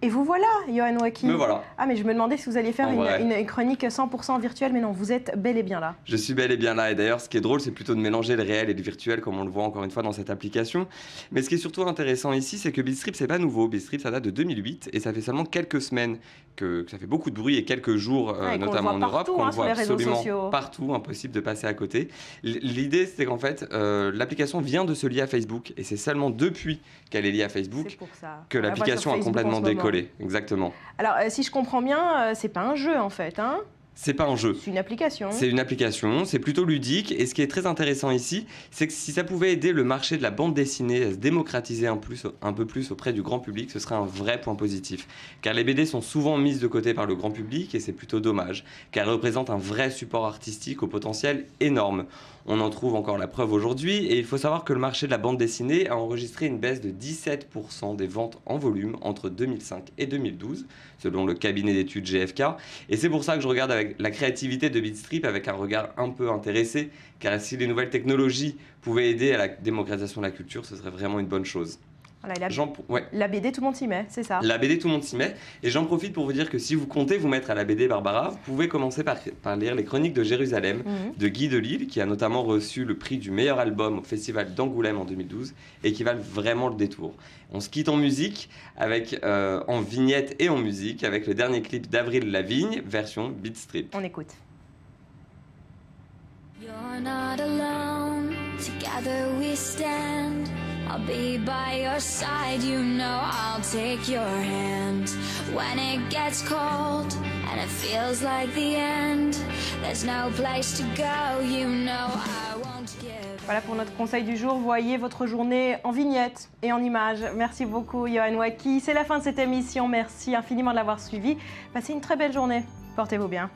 Et vous voilà, Johan Waki. Me voilà. Ah, mais je me demandais si vous alliez faire une chronique 100% virtuelle, mais non, vous êtes bel et bien là. Je suis bel et bien là. Et d'ailleurs, ce qui est drôle, c'est plutôt de mélanger le réel et le virtuel, comme on le voit encore une fois dans cette application. Mais ce qui est surtout intéressant ici, c'est que Bitstrip, c'est pas nouveau. Bitstrip, ça date de 2008 et ça fait seulement quelques semaines que ça fait beaucoup de bruit et quelques jours, notamment en Europe, qu'on le voit absolument partout, impossible de passer à côté. L'idée, c'est qu'en fait, l'application vient de se lier à Facebook et c'est seulement depuis qu'elle est liée à Facebook que l'application a complètement décollé. Exactement. Alors, si je comprends bien, c'est pas un jeu en fait, hein ? C'est pas un jeu. C'est une application. C'est une application, c'est plutôt ludique. Et ce qui est très intéressant ici, c'est que si ça pouvait aider le marché de la bande dessinée à se démocratiser un peu plus auprès du grand public, ce serait un vrai point positif. Car les BD sont souvent mises de côté par le grand public et c'est plutôt dommage, car elles représentent un vrai support artistique au potentiel énorme. On en trouve encore la preuve aujourd'hui et il faut savoir que le marché de la bande dessinée a enregistré une baisse de 17% des ventes en volume entre 2005 et 2012, selon le cabinet d'études GfK. Et c'est pour ça que je regarde avec la créativité de Bitstrip avec un regard un peu intéressé, car si les nouvelles technologies pouvaient aider à la démocratisation de la culture, ce serait vraiment une bonne chose. Voilà, la BD, tout le monde s'y met, c'est ça? La BD, tout le monde s'y met. Et j'en profite pour vous dire que si vous comptez vous mettre à la BD, Barbara, vous pouvez commencer par lire Les Chroniques de Jérusalem de Guy Delisle, qui a notamment reçu le prix du meilleur album au Festival d'Angoulême en 2012 et qui valent vraiment le détour. On se quitte en musique, en vignette et en musique, avec le dernier clip d'Avril Lavigne, version Bitstrip. On écoute. You're not alone, together we stand. I'll be by your side, you know I'll take your hand. When it gets cold and it feels like the end, there's no place to go, you know I won't give. Voilà pour notre conseil du jour, voyez votre journée en vignette et en images. Merci beaucoup Yohan Waki, c'est la fin de cette émission, merci infiniment de l'avoir suivi. Passez une très belle journée, portez-vous bien.